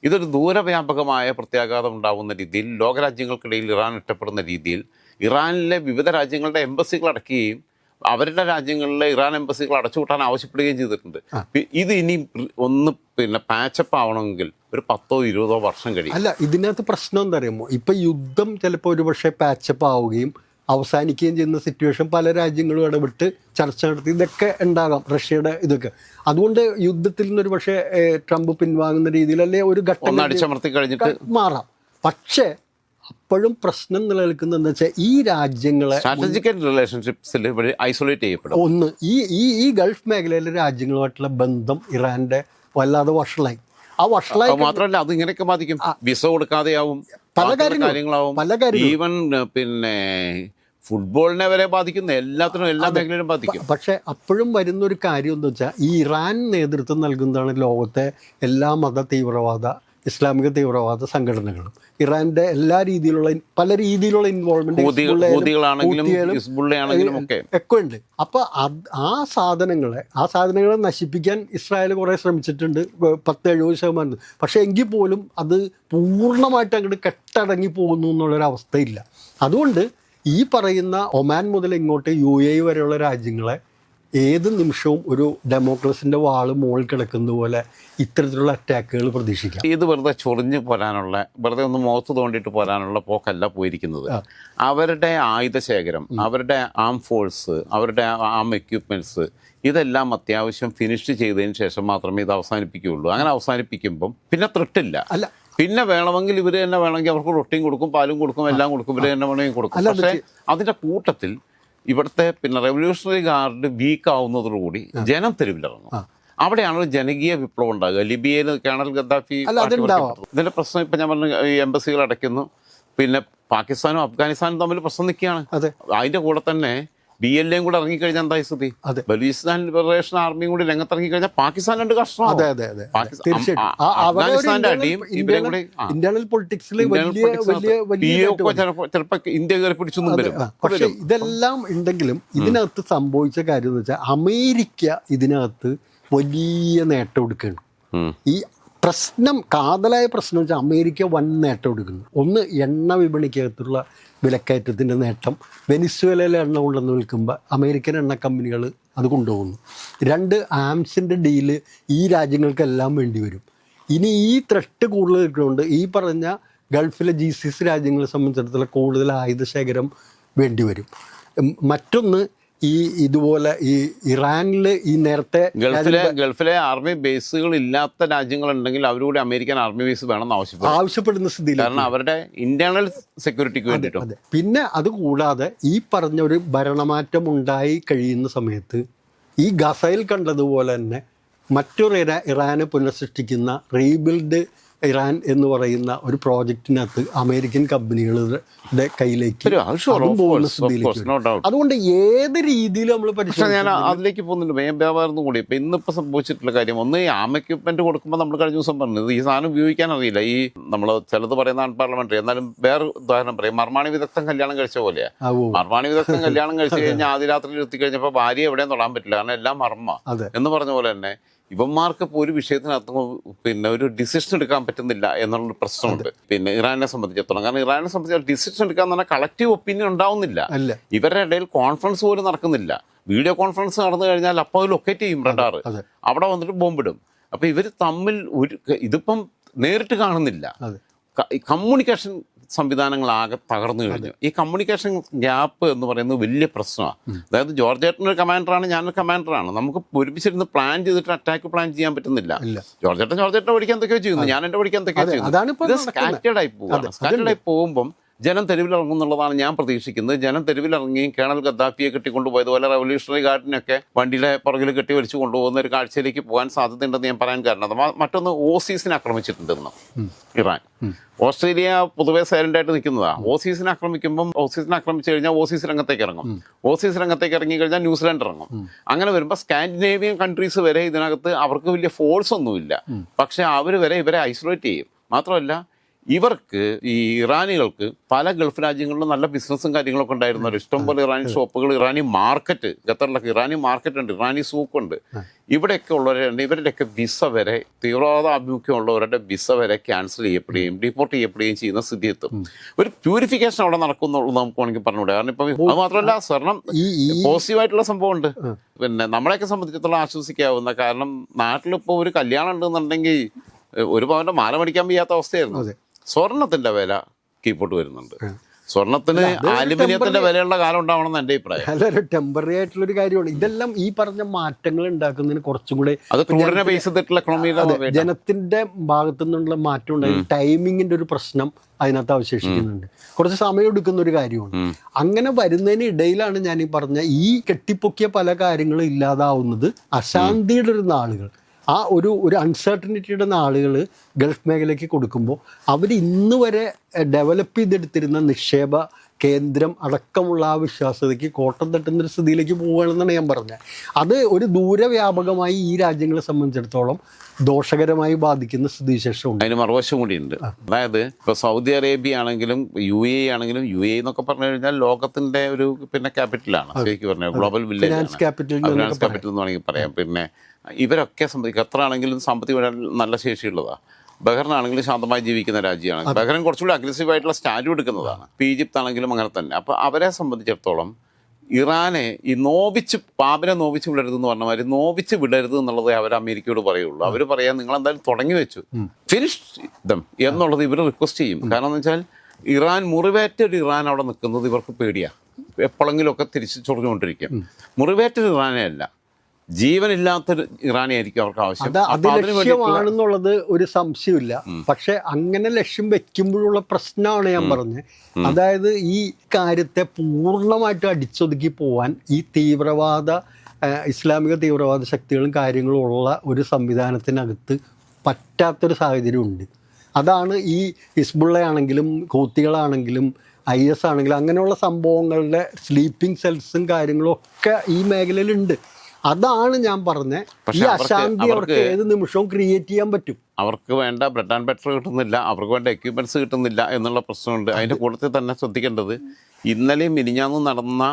S1: ഇതൊരു ദൂരവ്യാപകമായ പ്രത്യാഘാതം ഉണ്ടാകുന്ന രീതിയിൽ, ലോകരാജ്യങ്ങൾക്കിടയിൽ ഇറാൻ ഇഷ്ടപ്പെടുന്ന രീതിയിൽ ഇറാനിലെ വിവിധ രാജ്യങ്ങളുടെ എംബസികൾ അടയ്ക്കുകയും അവരുടെ രാജ്യങ്ങളിലെ ഇറാൻ എംബസികൾ അടച്ചുപൂട്ടാൻ ആവശ്യപ്പെടുകയും ചെയ്തിട്ടുണ്ട്. ഇത് ഇനി ഒന്ന് പാച്ചപ്പ് ആവണമെങ്കിൽ ഒരു 10-20 വർഷം കഴിയും.
S2: അല്ല, ഇതിനകത്ത് പ്രശ്നം എന്താ പറയുമ്പോൾ, ഇപ്പം യുദ്ധം ചിലപ്പോൾ ഒരു പക്ഷേ പാച്ചപ്പ് ആവുകയും അവസാനിക്കുകയും ചെയ്യുന്ന സിറ്റുവേഷൻ പല രാജ്യങ്ങളും ഇടപെട്ട് ചർച്ച നടത്തി ഇതൊക്കെ ഉണ്ടാകാം, റഷ്യയുടെ ഇതൊക്കെ. അതുകൊണ്ട് യുദ്ധത്തിൽ നിന്നൊരു പക്ഷേ ട്രംപ് പിൻവാങ്ങുന്ന രീതിയിൽ അല്ലെ ഒരു ഘട്ടം
S1: അടിച്ചമർത്തി കഴിഞ്ഞിട്ട്
S2: മാറാം. പക്ഷേ അപ്പോഴും പ്രശ്നം നിലനിൽക്കുന്നത് എന്താ വെച്ചാൽ, ഈ രാജ്യങ്ങളെ
S1: സ്ട്രാറ്റജിക്കൽ റിലേഷൻഷിപ്സിൽ ഐസൊലേറ്റ് ചെയ്യപ്പെടും.
S2: ഒന്ന് ഈ ഗൾഫ് മേഖലയിലെ രാജ്യങ്ങളുമായിട്ടുള്ള ബന്ധം ഇറാന്റെ വല്ലാതെ വഷളായി. ആ വഷളായി
S1: മാത്രമല്ല, അത് ഇങ്ങനെയൊക്കെ ബാധിക്കും. വിസ കൊടുക്കാതെയാവും,
S2: പല കാര്യങ്ങളാവും.
S1: ഈവൻ പിന്നെ ഫുട്ബോളിനെ വരെ ബാധിക്കുന്ന, എല്ലാത്തിനും എല്ലാ മേഖലയിലും ബാധിക്കും.
S2: പക്ഷെ അപ്പോഴും വരുന്നൊരു കാര്യം എന്ന് വെച്ചാൽ, ഈ ഇറാൻ നേതൃത്വം നൽകുന്നതാണ് ലോകത്തെ എല്ലാ മത തീവ്രവാദ, ഇസ്ലാമിക തീവ്രവാദ സംഘടനകളും. ഇറാന്റെ എല്ലാ രീതിയിലുള്ള പല രീതിയിലുള്ള ഇൻവോൾവ്മെന്റ് ഒക്കെ ഉണ്ട്. അപ്പൊ ആ സാധനങ്ങളെ നശിപ്പിക്കാൻ ഇസ്രായേൽ കുറെ ശ്രമിച്ചിട്ടുണ്ട്, 10-70%. പക്ഷെ എങ്കിൽ പോലും അത് പൂർണ്ണമായിട്ട് അങ്ങോട്ട് കെട്ടടങ്ങി പോകുന്നു എന്നുള്ളൊരവസ്ഥയില്ല. അതുകൊണ്ട് ഈ പറയുന്ന ഒമാൻ മുതൽ ഇങ്ങോട്ട് UAE വരെയുള്ള രാജ്യങ്ങളെ ഏത് നിമിഷവും ഒരു ഡെമോക്രസിന്റെ വാള് മുകളിൽ കിടക്കുന്നത് പോലെ ഇത്തരത്തിലുള്ള അറ്റാക്കുകൾ പ്രതീക്ഷിക്കാം.
S1: ഇത് വെറുതെ ചൊറിഞ്ഞു പോരാനുള്ള, വെറുതെ ഒന്ന് മുഖത്ത് തോണ്ടിയിട്ട് പോരാനുള്ള പോക്കല്ല പോയിരിക്കുന്നത്. അവരുടെ ആയുധ ശേഖരം, അവരുടെ ആം ഫോഴ്സ്, അവരുടെ ആം എക്യുപ്മെന്റ്സ്, ഇതെല്ലാം അത്യാവശ്യം ഫിനിഷ് ചെയ്തതിന് ശേഷം മാത്രമേ ഇത് അവസാനിപ്പിക്കുകയുള്ളൂ. അങ്ങനെ അവസാനിപ്പിക്കുമ്പം പിന്നെ ത്രെട്ടില്ല.
S2: അല്ല,
S1: പിന്നെ വേണമെങ്കിൽ ഇവർ തന്നെ വേണമെങ്കിൽ അവർക്ക് റൊട്ടിയും കൊടുക്കും, പാലും കൊടുക്കും, എല്ലാം കൊടുക്കും, ഇവർ തന്നെ വേണമെങ്കിൽ കൊടുക്കും. പക്ഷേ അതിൻ്റെ കൂട്ടത്തിൽ ഇവിടുത്തെ റെവല്യൂഷണറി ഗാർഡ് വീക്ക് ആവുന്നതോടുകൂടി ജനം തെരുവിലിറങ്ങും. അവിടെയാണ് ഒരു ജനകീയ വിപ്ലവം ഉണ്ടാകുക. ലിബിയയിൽ കേണൽ ഗദ്ദാഫി, ഇതിന്റെ പ്രശ്നം ഇപ്പം ഞാൻ പറഞ്ഞു, ഈ എംബസികൾ അടയ്ക്കുന്നു. പിന്നെ പാകിസ്ഥാനും അഫ്ഗാനിസ്ഥാനും തമ്മിൽ പ്രശ്നം നിൽക്കുകയാണ്. അതിന്റെ കൂടെ തന്നെ BLA കൂടെ ഇറങ്ങിക്കഴിഞ്ഞാൽ എന്തായി സ്ഥിതി? ബലൂചിസ്ഥാൻ ലിബറേഷൻ ആർമിയും കൂടി രംഗത്തിറങ്ങിക്കഴിഞ്ഞാൽ പാകിസ്ഥാൻ രണ്ട് കഷ്ണമാണ്. അഫ്ഗാനിസ്ഥാന്റെ അടിയും ഇവരെയും കൂടി
S2: ഇന്റേണൽ പൊളിറ്റിക്സിൽ
S1: ചിലപ്പോൾ ഇന്ത്യ കയറി പിടിച്ചൊന്നും വരും.
S2: പക്ഷെ ഇതെല്ലാം ഉണ്ടെങ്കിലും ഇതിനകത്ത് സംഭവിച്ച കാര്യം എന്ന് വെച്ചാൽ, അമേരിക്ക ഇതിനകത്ത് വലിയ നേട്ടം എടുക്കുകയാണ്. ഈ കാതലായ പ്രശ്നം വെച്ചാൽ അമേരിക്ക വൻ നേട്ടം എടുക്കുന്നു. ഒന്ന്, എണ്ണ വിപണിക്കകത്തുള്ള വിലക്കയറ്റത്തിൻ്റെ നേട്ടം. വെനിസ്വേലയിലെ എണ്ണ കൊണ്ടുവന്ന് വിൽക്കുമ്പോൾ അമേരിക്കൻ എണ്ണ കമ്പനികൾ അത് കൊണ്ടുപോകുന്നു. 2, ആംസിൻ്റെ ഡീല് ഈ രാജ്യങ്ങൾക്കെല്ലാം വേണ്ടി വരും. ഇനി ഈ ത്രെട്ട് കൂടുതൽ നിൽക്കുന്നുണ്ട്. ഈ പറഞ്ഞ ഗൾഫിലെ GCC രാജ്യങ്ങളെ സംബന്ധിച്ചിടത്തോളം കൂടുതൽ ആയുധശേഖരം വേണ്ടി വരും. മറ്റൊന്ന്, ഇതുപോലെ ഈ ഇറാനിൽ ഈ നേരത്തെ
S1: ഗൾഫിലെ ആർമി ബേസുകൾ ഇല്ലാത്ത രാജ്യങ്ങളുണ്ടെങ്കിൽ അവരോട് അമേരിക്കൻ ആർമി ബേസ് വേണമെന്ന്
S2: ആവശ്യപ്പെടുന്ന സ്ഥിതിയിൽ,
S1: കാരണം അവരുടെ ഇന്റേണൽ സെക്യൂരിറ്റിക്ക് വേണ്ടിയിട്ട്.
S2: പിന്നെ അതുകൂടാതെ ഈ പറഞ്ഞ ഒരു ഭരണമാറ്റം ഉണ്ടായി കഴിയുന്ന സമയത്ത് ഈ ഗസയിൽ കണ്ടതുപോലെ തന്നെ മറ്റൊരു ഇറാനെ പുനഃസൃഷ്ടിക്കുന്ന റീബിൽഡ് ഇറാൻ എന്ന് പറയുന്ന ഒരു പ്രോജക്റ്റിനകത്ത് അമേരിക്കൻ കമ്പനികളുടെ കയ്യിലേക്ക് പോകുന്ന സ്ഥിതിയിലേക്ക്. അതുകൊണ്ട് ഏത് രീതിയിൽ നമ്മൾ
S1: ഞാൻ അതിലേക്ക് പോകുന്നുണ്ട്. വ്യാപാരം കൂടി ഇപ്പം ഇന്നിപ്പോൾ സംഭവിച്ചിട്ടുള്ള കാര്യം, ഒന്ന് ഈ ആം എക്യുപ്മെന്റ് കൊടുക്കുമ്പോൾ നമ്മൾ കഴിഞ്ഞ ദിവസം പറഞ്ഞത് ഈ സാധനം ഉപയോഗിക്കാൻ അറിയില്ല. ഈ നമ്മൾ ചിലത് പറയുന്ന പാർലമെന്ററി, എന്നാലും വേറെ ഉദാഹരണം പറയും, മർമാണി വിദഗ്ധം കല്യാണം കഴിച്ച പോലെയാണ്. മർമാണി വിദഗ്ധം കല്യാണം കഴിച്ചു കഴിഞ്ഞാൽ ആദ്യ രാത്രിയിൽ എത്തിക്കഴിഞ്ഞപ്പോൾ ഭാര്യ എവിടെയും തൊടാൻ പറ്റില്ല, കാരണം എല്ലാം മർമ്മ എന്ന് പറഞ്ഞ പോലെ തന്നെ ഇവന്മാർക്ക് ഇപ്പോൾ ഒരു വിഷയത്തിനകത്ത് പിന്നെ ഒരു ഡിസിഷൻ എടുക്കാൻ പറ്റുന്നില്ല എന്നുള്ളൊരു പ്രശ്നമുണ്ട് പിന്നെ ഇറാനെ സംബന്ധിച്ചിടത്തോളം. കാരണം ഇറാനെ സംബന്ധിച്ച് ഡിസിഷൻ എടുക്കാൻ പറഞ്ഞാൽ കളക്റ്റീവ് ഒപ്പീനിയൻ ഉണ്ടാവുന്നില്ല. ഇവരുടെ ഇടയിൽ കോൺഫറൻസ് പോലും നടക്കുന്നില്ല. വീഡിയോ കോൺഫറൻസ് നടന്നു കഴിഞ്ഞാൽ അപ്പോൾ ലൊക്കേറ്റ് ചെയ്യും റഡാർ, അവിടെ വന്നിട്ട് ബോംബിടും. അപ്പോൾ ഇവർ തമ്മിൽ ഇതിപ്പം നേരിട്ട് കാണുന്നില്ല. കമ്മ്യൂണിക്കേഷൻ സംവിധാനങ്ങളാകെ തകർന്നു കഴിഞ്ഞു. ഈ കമ്മ്യൂണിക്കേഷൻ ഗ്യാപ്പ് എന്ന് പറയുന്നത് വലിയ പ്രശ്നമാണ്. അതായത് ജോർജ് ഏട്ടനൊരു കമാൻഡറാണ്, ഞാനൊരു കമാൻഡറാണ്. നമുക്ക് ഒരുമിച്ചിരുന്ന് പ്ലാൻ ചെയ്തിട്ട് അറ്റാക്ക് പ്ലാൻ ചെയ്യാൻ പറ്റുന്നില്ല. ജോർജ് ഏട്ടൻ പഠിക്കാൻ എന്തൊക്കെയോ ചെയ്യുന്നു, ഞാൻ എൻ്റെ പഠിക്കാൻ എന്തൊക്കെയോ ചെയ്യുന്നു. ഇത് സ്കാറ്റേഡ് ആയി പോവുകയാണ്. സ്കാറ്റേഡ് ആയി പോകുമ്പം ജനം തെരുവിലിറങ്ങും എന്നുള്ളതാണ് ഞാൻ പ്രതീക്ഷിക്കുന്നത്. ജനം തെരുവിലിറങ്ങി കേണൽ ഗദ്ദാഫിയെ കെട്ടിക്കൊണ്ടുപോയതുപോലെ റവല്യൂഷണറി ഗാർഡിനൊക്കെ വണ്ടിയിലെ പുറകിൽ കെട്ടി വലിച്ചു കൊണ്ടുപോകുന്ന ഒരു കാഴ്ചയിലേക്ക് പോകാൻ സാധ്യതയുണ്ടെന്ന് ഞാൻ പറയാൻ കാരണം മറ്റൊന്ന് ഓസീസിനെ ആക്രമിച്ചിട്ടുണ്ടെന്ന് ഇറാൻ. ഓസ്ട്രേലിയ പൊതുവെ സൈലൻ്റായിട്ട് നിൽക്കുന്നതാണ്. ഓസീസിനെ ആക്രമിക്കുമ്പം ഓസീസിനെ ആക്രമിച്ചു കഴിഞ്ഞാൽ ഓസീസ് രംഗത്തേക്ക് ഇറങ്ങും. ഓസീസ് രംഗത്തേക്ക് ഇറങ്ങി കഴിഞ്ഞാൽ ന്യൂസിലാൻഡ് ഇറങ്ങും. അങ്ങനെ വരുമ്പോൾ സ്കാൻഡിനേവിയൻ കൺട്രീസ് വരെ ഇതിനകത്ത് അവർക്ക് വലിയ ഫോഴ്സ് ഒന്നുമില്ല. പക്ഷേ അവർ വരെ ഇവരെ ഐസൊലേറ്റ് ചെയ്യും. മാത്രമല്ല ഇവർക്ക് ഈ ഇറാനികൾക്ക് പല ഗൾഫ് രാജ്യങ്ങളിലും നല്ല ബിസിനസ്സും കാര്യങ്ങളൊക്കെ ഉണ്ടായിരുന്നല്ലോ. ഇഷ്ടംപോലെ ഇറാനി ഷോപ്പുകൾ, ഇറാനി മാർക്കറ്റ്, ഖത്തറിലൊക്കെ ഇറാനി മാർക്കറ്റ് ഉണ്ട്, ഇറാനി സൂക്കുണ്ട്. ഇവിടെയൊക്കെ ഉള്ളവരുണ്ട്. ഇവരുടെയൊക്കെ വിസ വരെ തീവ്രവാദ ആഭിമുഖ്യമുള്ളവരുടെ വിസ വരെ ക്യാൻസൽ ചെയ്യപ്പെടുകയും ഡിപ്പോർട്ട് ചെയ്യപ്പെടുകയും ചെയ്യുന്ന സ്ഥിതി എത്തും. ഒരു പ്യൂരിഫിക്കേഷൻ അവിടെ നടക്കുന്നുള്ളത് നമുക്ക് വേണമെങ്കിൽ പറഞ്ഞുകൂടെ. കാരണം ഇപ്പം അത് മാത്രമല്ല സ്വർണം പോസിറ്റീവായിട്ടുള്ള സംഭവമുണ്ട്. പിന്നെ നമ്മളെയൊക്കെ സംബന്ധിച്ചിടത്തോളം ആശ്വസിക്കാവുന്ന, കാരണം നാട്ടിലിപ്പോൾ ഒരു കല്യാണം ഉണ്ടെന്നുണ്ടെങ്കിൽ ഒരു പവൻ്റെ മാല മേടിക്കാൻ വയ്യാത്ത അവസ്ഥയായിരുന്നു. സ്വർണത്തിന്റെ വില കീപ്പോട്ട് വരുന്നുണ്ട്. സ്വർണത്തിന് അലുമിനിയത്തിന്റെ വിലയുള്ള കാലം ഉണ്ടാവണമെന്ന് എൻ്റെ അഭിപ്രായം.
S2: അതൊരു ടെമ്പററി ആയിട്ടുള്ളൊരു കാര്യമാണ്. ഇതെല്ലാം ഈ പറഞ്ഞ മാറ്റങ്ങൾ ഉണ്ടാക്കുന്നതിന് കുറച്ചും കൂടെ ജനത്തിന്റെ ഭാഗത്തു നിന്നുള്ള മാറ്റം ഉണ്ടായി. ടൈമിങ്ങിന്റെ ഒരു പ്രശ്നം അതിനകത്ത് അവശേഷിക്കുന്നുണ്ട്. കുറച്ച് സമയം എടുക്കുന്ന ഒരു കാര്യമാണ്. അങ്ങനെ വരുന്നതിന് ഇടയിലാണ് ഞാൻ ഈ പറഞ്ഞ ഈ കെട്ടിപ്പൊക്കിയ പല കാര്യങ്ങളും ഇല്ലാതാവുന്നത്. അശാന്തിയുടെ ഒരു നാളുകൾ, ആ ഒരു അൺസർട്ടനിറ്റിയുടെ നാളുകൾ ഗൾഫ് മേഖലയ്ക്ക് കൊടുക്കുമ്പോൾ അവർ ഇന്ന് വരെ ഡെവലപ്പ് ചെയ്തെടുത്തിരുന്ന നിക്ഷേപ കേന്ദ്രം അടക്കമുള്ള ആ വിശ്വാസ്യതയ്ക്ക് കോട്ടം തട്ടുന്നൊരു സ്ഥിതിയിലേക്ക് പോവുകയാണെന്നാണ് ഞാൻ പറഞ്ഞത്. അത് ഒരു ദൂരവ്യാപകമായി ഈ രാജ്യങ്ങളെ സംബന്ധിച്ചിടത്തോളം ദോഷകരമായി ബാധിക്കുന്ന സ്ഥിതിവിശേഷമുണ്ട്.
S1: അതിന് മറുവശം കൂടിയുണ്ട്. അതായത് ഇപ്പോൾ സൗദി അറേബ്യ ആണെങ്കിലും ആണെങ്കിലും എന്നൊക്കെ പറഞ്ഞു കഴിഞ്ഞാൽ ലോകത്തിന്റെ ഒരു പിന്നെ ക്യാപിറ്റലാണ്. ശരിക്കും പറഞ്ഞാൽ ഗ്ലോബൽ വില്ലേജ്,
S2: ഫിനാൻസ് ക്യാപിറ്റൽ
S1: എന്ന് വേണമെങ്കിൽ പറയാം. പിന്നെ ഇവരൊക്കെ ഖത്തറാണെങ്കിലും സാമ്പത്തികമായി നല്ല ശേഷിയുള്ളതാണ്. ബഹ്റിനാണെങ്കിലും ശാന്തമായി ജീവിക്കുന്ന രാജ്യമാണ്. ബഹ്റിൻ കുറച്ചുകൂടി അഗ്രസീവായിട്ടുള്ള സ്റ്റാൻഡ് എടുക്കുന്നതാണ്. ഇപ്പോൾ ഈജിപ്ത് ആണെങ്കിലും അങ്ങനെ തന്നെ. അപ്പോൾ അവരെ സംബന്ധിച്ചിടത്തോളം ഇറാനെ ഈ പാമ്പിനെ നോവിച്ച് വിടരുതെന്ന് പറഞ്ഞ മാതിരി നോവിച്ച് വിടരുത് എന്നുള്ളത് അവർ അമേരിക്കയോട് പറയുള്ളൂ. അവർ പറയാൻ നിങ്ങളെന്തായാലും തുടങ്ങി വെച്ചു, ഫിനിഷ് ദം എന്നുള്ളത് ഇവർ റിക്വസ്റ്റ് ചെയ്യും. കാരണം എന്ന് വെച്ചാൽ മുറിവേറ്റൊരു ഇറാൻ അവിടെ നിൽക്കുന്നത് ഇവർക്ക് പേടിയാണ്. എപ്പോഴെങ്കിലുമൊക്കെ തിരിച്ച് ചൊറിഞ്ഞുകൊണ്ടിരിക്കും. മുറിവേറ്റൊരു ഇറാനെ അല്ല, ജീവനില്ലാത്തൊരു ഇറാനിയായിരിക്കും അവർക്ക് ആവശ്യം.
S2: അത് ലക്ഷ്യമാണെന്നുള്ളത് ഒരു സംശയമില്ല. പക്ഷെ അങ്ങനെ ലക്ഷ്യം വെക്കുമ്പോഴുള്ള പ്രശ്നമാണ് ഞാൻ പറഞ്ഞത്. അതായത് ഈ കാര്യത്തെ പൂർണ്ണമായിട്ട് അടിച്ചൊതുക്കി പോവാൻ ഈ ഇസ്ലാമിക തീവ്രവാദ ശക്തികളും കാര്യങ്ങളും ഉള്ള ഒരു സംവിധാനത്തിനകത്ത് പറ്റാത്തൊരു സാഹചര്യമുണ്ട്. അതാണ് ഈ ഹിസ്ബുള്ളയാണെങ്കിലും ഹൂത്തികളാണെങ്കിലും IS ആണെങ്കിലും അങ്ങനെയുള്ള സംഭവങ്ങളുടെ സ്ലീപ്പിംഗ് സെൽസും കാര്യങ്ങളും ഒക്കെ ഈ മേഖലയിലുണ്ട്. അതാണ് ഞാൻ പറഞ്ഞത്. ഈ അശാന്തി അവർക്ക് ഏത് നിമിഷവും ക്രിയേറ്റ് ചെയ്യാൻ പറ്റും.
S1: അവർക്ക് വേണ്ട ബ്രെഡ് ആൻഡ് ബട്ടർ കിട്ടുന്നില്ല, അവർക്ക് വേണ്ട എക്യുപ്മെൻറ്റ്സ് കിട്ടുന്നില്ല എന്നുള്ള പ്രശ്നമുണ്ട്. അതിൻ്റെ കൂട്ടത്തിൽ തന്നെ ശ്രദ്ധിക്കേണ്ടത് ഇന്നലെയും മിനിഞ്ഞാന്നും നടന്ന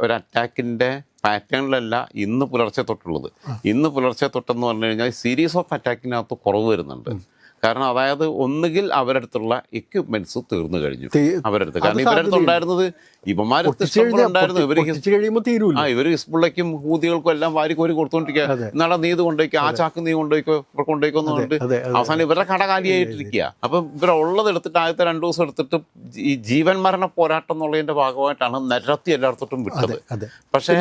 S1: ഒരു അറ്റാക്കിൻ്റെ പാറ്റേണിലല്ല ഇന്ന് പുലർച്ചെ തൊട്ടുള്ളത്. ഇന്ന് പുലർച്ചെ തൊട്ടെന്ന് പറഞ്ഞു കഴിഞ്ഞാൽ സീരീസ് ഓഫ് അറ്റാക്കിനകത്ത് കുറവ് വരുന്നുണ്ട്. കാരണം അതായത് ഒന്നുകിൽ അവരടുത്തുള്ള എക്യുപ്മെന്റ്സ് തീർന്നു കഴിഞ്ഞു അവരടുത്ത്. കാരണം ഇവരടുത്ത് ഉണ്ടായിരുന്നത് ഇവന്മാരുണ്ടായിരുന്നു. ഇവർ ഹിസ്ബുള്ളയ്ക്കും ഹൂതികൾക്കും എല്ലാം വാരിക്കോരി കൊടുത്തോണ്ടിരിക്കുക. എന്നാലും നീ ഇത് കൊണ്ടുപോയിക്കോ, ആ ചാക്ക് നീ കൊണ്ടുപോയിക്കോ, ഇവർ കൊണ്ടുപോയിക്കോ എന്ന് പറഞ്ഞിട്ട് അവസാനം ഇവരുടെ കട കാലിയായിട്ടിരിക്കുക. അപ്പം ഇവരുള്ളത് എടുത്തിട്ട് ആദ്യത്തെ 2 ദിവസം എടുത്തിട്ട് ഈ ജീവൻ മരണ പോരാട്ടം എന്നുള്ളതിന്റെ ഭാഗമായിട്ടാണ് നിരത്തി എല്ലായിടത്തോട്ടും വിട്ടത്. പക്ഷേ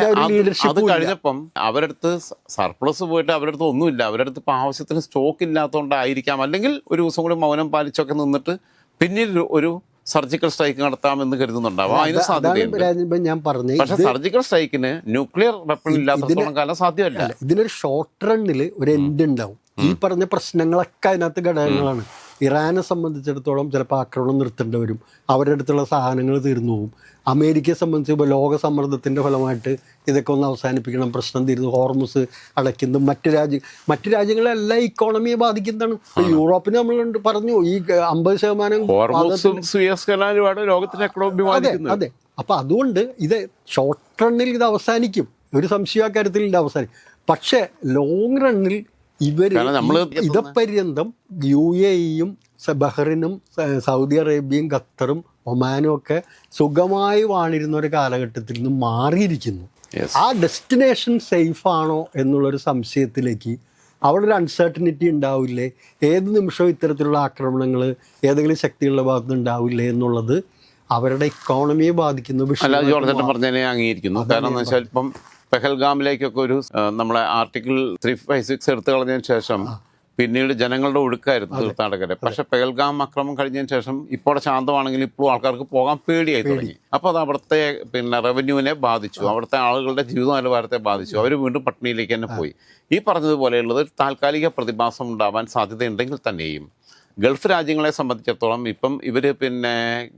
S1: അത് കഴിഞ്ഞപ്പം അവരടുത്ത് സർപ്ലസ് പോയിട്ട് അവരടുത്ത് ഒന്നുമില്ല. അവരടുത്ത് ഇപ്പം ആവശ്യത്തിന് സ്റ്റോക്ക് ഇല്ലാത്തതുകൊണ്ടായിരിക്കാം, അല്ലെങ്കിൽ ഒരു ദിവസം കൂടി മൗനം പാലിച്ചൊക്കെ നിന്നിട്ട് പിന്നീട് ഒരു സർജിക്കൽ സ്ട്രൈക്ക് നടത്താമെന്ന് കരുതുന്നുണ്ടാവും. അതിന് സാധ്യതയുണ്ട്.
S2: ഞാൻ പറഞ്ഞു,
S1: പക്ഷെ സർജിക്കൽ സ്ട്രൈക്കിന് ന്യൂക്ലിയർ വെപ്പൺ ഇല്ലാത്തത്തോളം കാലം സാധ്യമല്ല.
S2: ഇതിനൊരു ഷോർട്ട് റണ്ണിൽ ഒരു എൻഡ് ഉണ്ടാവും. ഈ പറഞ്ഞ പ്രശ്നങ്ങളൊക്കെ അതിനകത്ത് ഘടകങ്ങളാണ്. ഇറാനെ സംബന്ധിച്ചിടത്തോളം ചിലപ്പോൾ ആക്രമണം നിർത്തേണ്ടി വരും, അവരുടെ അടുത്തുള്ള സാധനങ്ങൾ തീർന്നു പോകും. അമേരിക്കയെ സംബന്ധിച്ച് ഇപ്പോൾ ലോക സമ്മർദ്ദത്തിൻ്റെ ഫലമായിട്ട് ഇതൊക്കെ ഒന്ന് അവസാനിപ്പിക്കണം, പ്രശ്നം തീരുന്നു, ഹോർമുസ് അടയ്ക്കുന്നു. മറ്റ് രാജ്യങ്ങളെല്ലാം ഇക്കോണമിയെ ബാധിക്കുന്നതാണ്. യൂറോപ്പിന് നമ്മൾ പറഞ്ഞു ഈ 50%
S1: ലോകത്തിന്റെ എക്കണോമി.
S2: അതെ. അപ്പം അതുകൊണ്ട് ഇത് ഷോർട്ട് റണ്ണിൽ ഇത് അവസാനിക്കും, ഒരു സംശയ കാര്യത്തിൽ ഇത് അവസാനിക്കും. പക്ഷേ ലോങ് റണ്ണിൽ ഇവര്
S1: കാരണം നമ്മള്
S2: ഇതപര്യന്തം UAE-യും ബഹ്റിനും സൗദി അറേബ്യയും ഖത്തറും ഒമാനും ഒക്കെ സുഖമായി വാണിരുന്ന ഒരു കാലഘട്ടത്തിൽ നിന്ന് മാറിയിരിക്കുന്നു.
S1: Yes.
S2: ആ ഡെസ്റ്റിനേഷൻ സേഫ് ആണോ എന്നുള്ളൊരു സംശയത്തിലേക്ക് അവിടെ ഒരു അൺസർട്ടനിറ്റി ഉണ്ടാവില്ലേ, ഏത് നിമിഷവും ഇത്തരത്തിലുള്ള ആക്രമണങ്ങൾ ഏതെങ്കിലും ശക്തികളുടെ ഭാഗത്ത് ഉണ്ടാവില്ലേ എന്നുള്ളത് അവരുടെ ഇക്കോണമിയെ ബാധിക്കുന്ന
S1: അല്ല,
S2: വിഷയം.
S1: ജോർജ് പറഞ്ഞതിനെ അംഗീകരിക്കുന്നു. കാരണം എന്ന് വെച്ചാൽ ഇപ്പം പെഹൽഗാമിലേക്കൊക്കെ ഒരു നമ്മളെ ആർട്ടിക്കിൾ 356 എടുത്തു കളഞ്ഞതിന് ശേഷം പിന്നീട് ജനങ്ങളുടെ ഒഴുക്കായിരുന്നു തീർത്ഥാടകരെ. പക്ഷെ പെഹൽഗാം അക്രമം കഴിഞ്ഞതിന് ശേഷം ഇപ്പോൾ ശാന്തമാണെങ്കിൽ ഇപ്പോഴും ആൾക്കാർക്ക് പോകാൻ പേടിയായി തുടങ്ങി. അപ്പോൾ അത് അവിടുത്തെ റവന്യൂവിനെ ബാധിച്ചു, അവിടുത്തെ ആളുകളുടെ ജീവിത നിലവാരത്തെ ബാധിച്ചു. അവർ വീണ്ടും പട്ടിണിയിലേക്ക് തന്നെ പോയി. ഈ പറഞ്ഞതുപോലെയുള്ളത് താൽക്കാലിക പ്രതിഭാസം ഉണ്ടാവാൻ സാധ്യതയുണ്ടെങ്കിൽ തന്നെയും ഗൾഫ് രാജ്യങ്ങളെ സംബന്ധിച്ചിടത്തോളം ഇപ്പം ഇവർ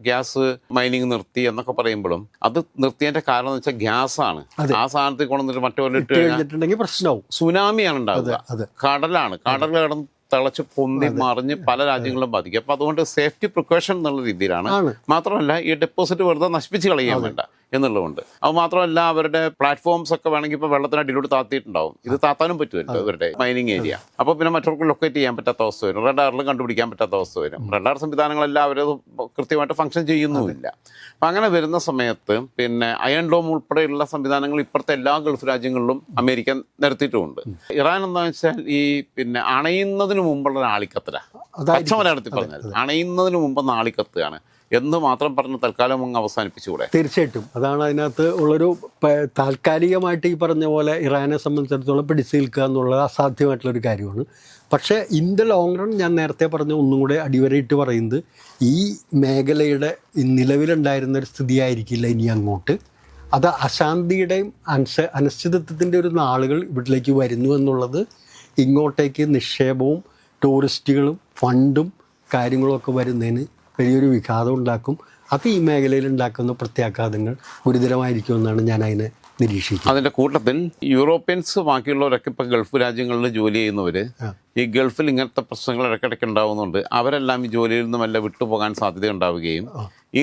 S1: ഗ്യാസ് മൈനിങ് നിർത്തി എന്നൊക്കെ പറയുമ്പോഴും അത് നിർത്തിയതിൻ്റെ കാരണം എന്ന് വെച്ചാൽ ഗ്യാസാണ്. ആ സാധനത്തിൽ കൊണ്ടുവന്നിട്ട് മറ്റൊരു ഇട്ട് കഴിഞ്ഞാൽ
S2: പ്രശ്നവും
S1: സുനാമിയാണ് ഉണ്ടാവുക. കടലാണ്, കടൽ കിടന്ന് തിളച്ച് പൊന്തി മറിഞ്ഞ് പല രാജ്യങ്ങളും ബാധിക്കും. അപ്പോൾ അതുകൊണ്ട് സേഫ്റ്റി പ്രിക്കോഷൻ എന്നുള്ള രീതിയിലാണ്. മാത്രമല്ല ഈ ഡെപ്പോസിറ്റ് വെറുതെ നശിപ്പിച്ച് കളയാൻ വേണ്ട എന്നുള്ളതുകൊണ്ട്. അത് മാത്രമല്ല അവരുടെ പ്ലാറ്റ്ഫോംസ് ഒക്കെ വേണമെങ്കിൽ ഇപ്പോൾ വെള്ളത്തിനടിയിലൂടെ താത്തിയിട്ടുണ്ടാവും. ഇത് താത്താനും പറ്റുമല്ലോ ഇവരുടെ മൈനിങ് ഏരിയ. അപ്പോൾ പിന്നെ മറ്റവർക്ക് ലൊക്കേറ്റ് ചെയ്യാൻ പറ്റാത്ത അവസ്ഥ വരും, റഡാറിൽ കണ്ടുപിടിക്കാൻ പറ്റാത്ത അവസ്ഥ വരും. റഡാർ സംവിധാനങ്ങളെല്ലാം അവരത് കൃത്യമായിട്ട് ഫംഗ്ഷൻ ചെയ്യുന്നുമില്ല. അപ്പം അങ്ങനെ വരുന്ന സമയത്ത് അയൺ ഡോം ഉൾപ്പെടെയുള്ള സംവിധാനങ്ങൾ ഇപ്പോഴത്തെ എല്ലാ ഗൾഫ് രാജ്യങ്ങളിലും അമേരിക്ക നിരത്തിയിട്ടുമുണ്ട്. ഇറാൻ എന്താണെന്ന് വെച്ചാൽ ഈ അണയുന്നതിന് മുമ്പുള്ള ഒരു ആളിക്കത്തല, പച്ച മലയാളത്തിൽ പറഞ്ഞാൽ അണയുന്നതിന് മുമ്പ് ആളിക്കത്തുകയാണ് എന്ന് മാത്രം പറഞ്ഞ് തൽക്കാലം അങ്ങ് അവസാനിപ്പിച്ചുകൂടെ?
S2: തീർച്ചയായിട്ടും അതാണ് അതിനകത്ത് ഉള്ളൊരു താൽക്കാലികമായിട്ട് ഈ പറഞ്ഞ പോലെ ഇറാനെ സംബന്ധിച്ചിടത്തോളം പിടിച്ചു നിൽക്കുക എന്നുള്ളത് അസാധ്യമായിട്ടുള്ളൊരു കാര്യമാണ്. പക്ഷേ ഇൻ ദ ലോങ് റൺ ഞാൻ നേരത്തെ പറഞ്ഞ ഒന്നും കൂടെ അടിവരയിട്ട് പറയുന്നത് ഈ മേഖലയുടെ നിലവിലുണ്ടായിരുന്നൊരു സ്ഥിതിയായിരിക്കില്ല ഇനി അങ്ങോട്ട്. അത് അശാന്തിയുടെയും അനിശ്ചിതത്വത്തിൻ്റെ ഒരു നാളുകൾ ഇവിടേക്ക് വരുന്നു എന്നുള്ളത് ഇങ്ങോട്ടേക്ക് നിക്ഷേപവും ടൂറിസ്റ്റുകളും ഫണ്ടും കാര്യങ്ങളൊക്കെ വരുന്നതിന് വലിയൊരു വിഘാതം ഉണ്ടാക്കും. അത് ഈ മേഖലയിൽ ഉണ്ടാക്കുന്ന പ്രത്യാഘാതങ്ങൾ ഗുരുതരമായിരിക്കുമെന്നാണ് ഞാൻ അതിനെ നിരീക്ഷിക്കുന്നത്.
S1: അതിൻ്റെ കൂട്ടത്തിൽ യൂറോപ്യൻസ് ബാക്കിയുള്ളവരൊക്കെ ഇപ്പം ഗൾഫ് രാജ്യങ്ങളിൽ ജോലി ചെയ്യുന്നവർ ഈ ഗൾഫിൽ ഇങ്ങനത്തെ പ്രശ്നങ്ങൾ ഇടയ്ക്കിടയ്ക്ക് ഉണ്ടാകുന്നുണ്ട്. അവരെല്ലാം ഈ ജോലിയിൽ നിന്നും വല്ല വിട്ടുപോകാൻ സാധ്യത ഉണ്ടാവുകയും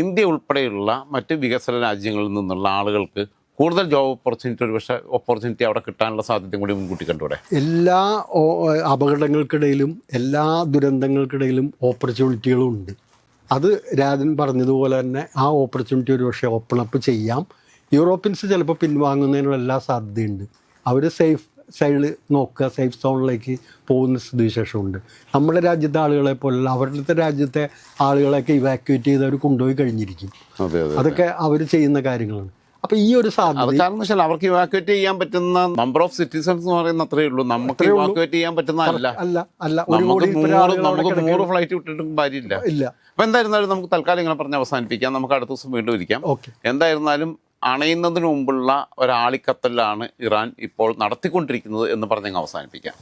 S1: ഇന്ത്യ ഉൾപ്പെടെയുള്ള മറ്റ് വികസന രാജ്യങ്ങളിൽ നിന്നുള്ള ആളുകൾക്ക് കൂടുതൽ ജോബ് ഓപ്പർച്യൂണിറ്റി അവിടെ കിട്ടാനുള്ള സാധ്യതയും കൂടി മുൻകൂട്ടി കണ്ടുകൂടെ?
S2: എല്ലാ അപകടങ്ങൾക്കിടയിലും എല്ലാ ദുരന്തങ്ങൾക്കിടയിലും ഓപ്പർച്യൂണിറ്റികളും ഉണ്ട്. അത് രാജൻ പറഞ്ഞതുപോലെ തന്നെ ആ ഓപ്പർച്യൂണിറ്റി ഒരു പക്ഷേ ഓപ്പൺ അപ്പ് ചെയ്യാം. യൂറോപ്യൻസ് ചിലപ്പോൾ പിൻവാങ്ങുന്നതിനുള്ള എല്ലാ സാധ്യതയുണ്ട്. അവർ സേഫ് സൈഡിൽ നോക്കുക, സേഫ് സോണിലേക്ക് പോകുന്ന സ്ഥിതിവിശേഷമുണ്ട്. നമ്മുടെ രാജ്യത്തെ ആളുകളെ പോലുള്ള അവരുടെ രാജ്യത്തെ ആളുകളെയൊക്കെ ഇവാക്യുവേറ്റ് ചെയ്ത് അവർ കൊണ്ടുപോയി കഴിഞ്ഞിരിക്കും. അതൊക്കെ അവർ ചെയ്യുന്ന കാര്യങ്ങളാണ്. അപ്പോൾ ഈ ഒരു സാധ്യത
S1: കാരണം വെച്ചാൽ അവർക്ക് ഇവാക്യുവേറ്റ് ചെയ്യാൻ പറ്റുന്ന നമ്പർ ഓഫ് സിറ്റിസൺസ് എന്ന് പറയുന്ന അത്രയേ ഉള്ളൂ. നമുക്ക് ഇവാക്യുവേറ്റ് ചെയ്യാൻ പറ്റുന്നതല്ല. നമുക്ക് 100 ഫ്ലൈറ്റ് വിട്ടിട്ടും കാര്യമില്ല. അപ്പോൾ എന്തായിരുന്നാലും നമുക്ക് തൽക്കാലം ഇങ്ങനെ പറഞ്ഞ് അവസാനിപ്പിക്കാം. നമുക്ക് അടുത്ത ദിവസം വീണ്ടും ഇരിക്കാം. എന്തായിരുന്നാലും അണയുന്നതിന് മുമ്പുള്ള ഒരാളിക്കത്തലാണ് ഇറാൻ ഇപ്പോൾ നടത്തിക്കൊണ്ടിരിക്കുന്നത് എന്ന് പറഞ്ഞങ്ങ് അവസാനിപ്പിക്കാം.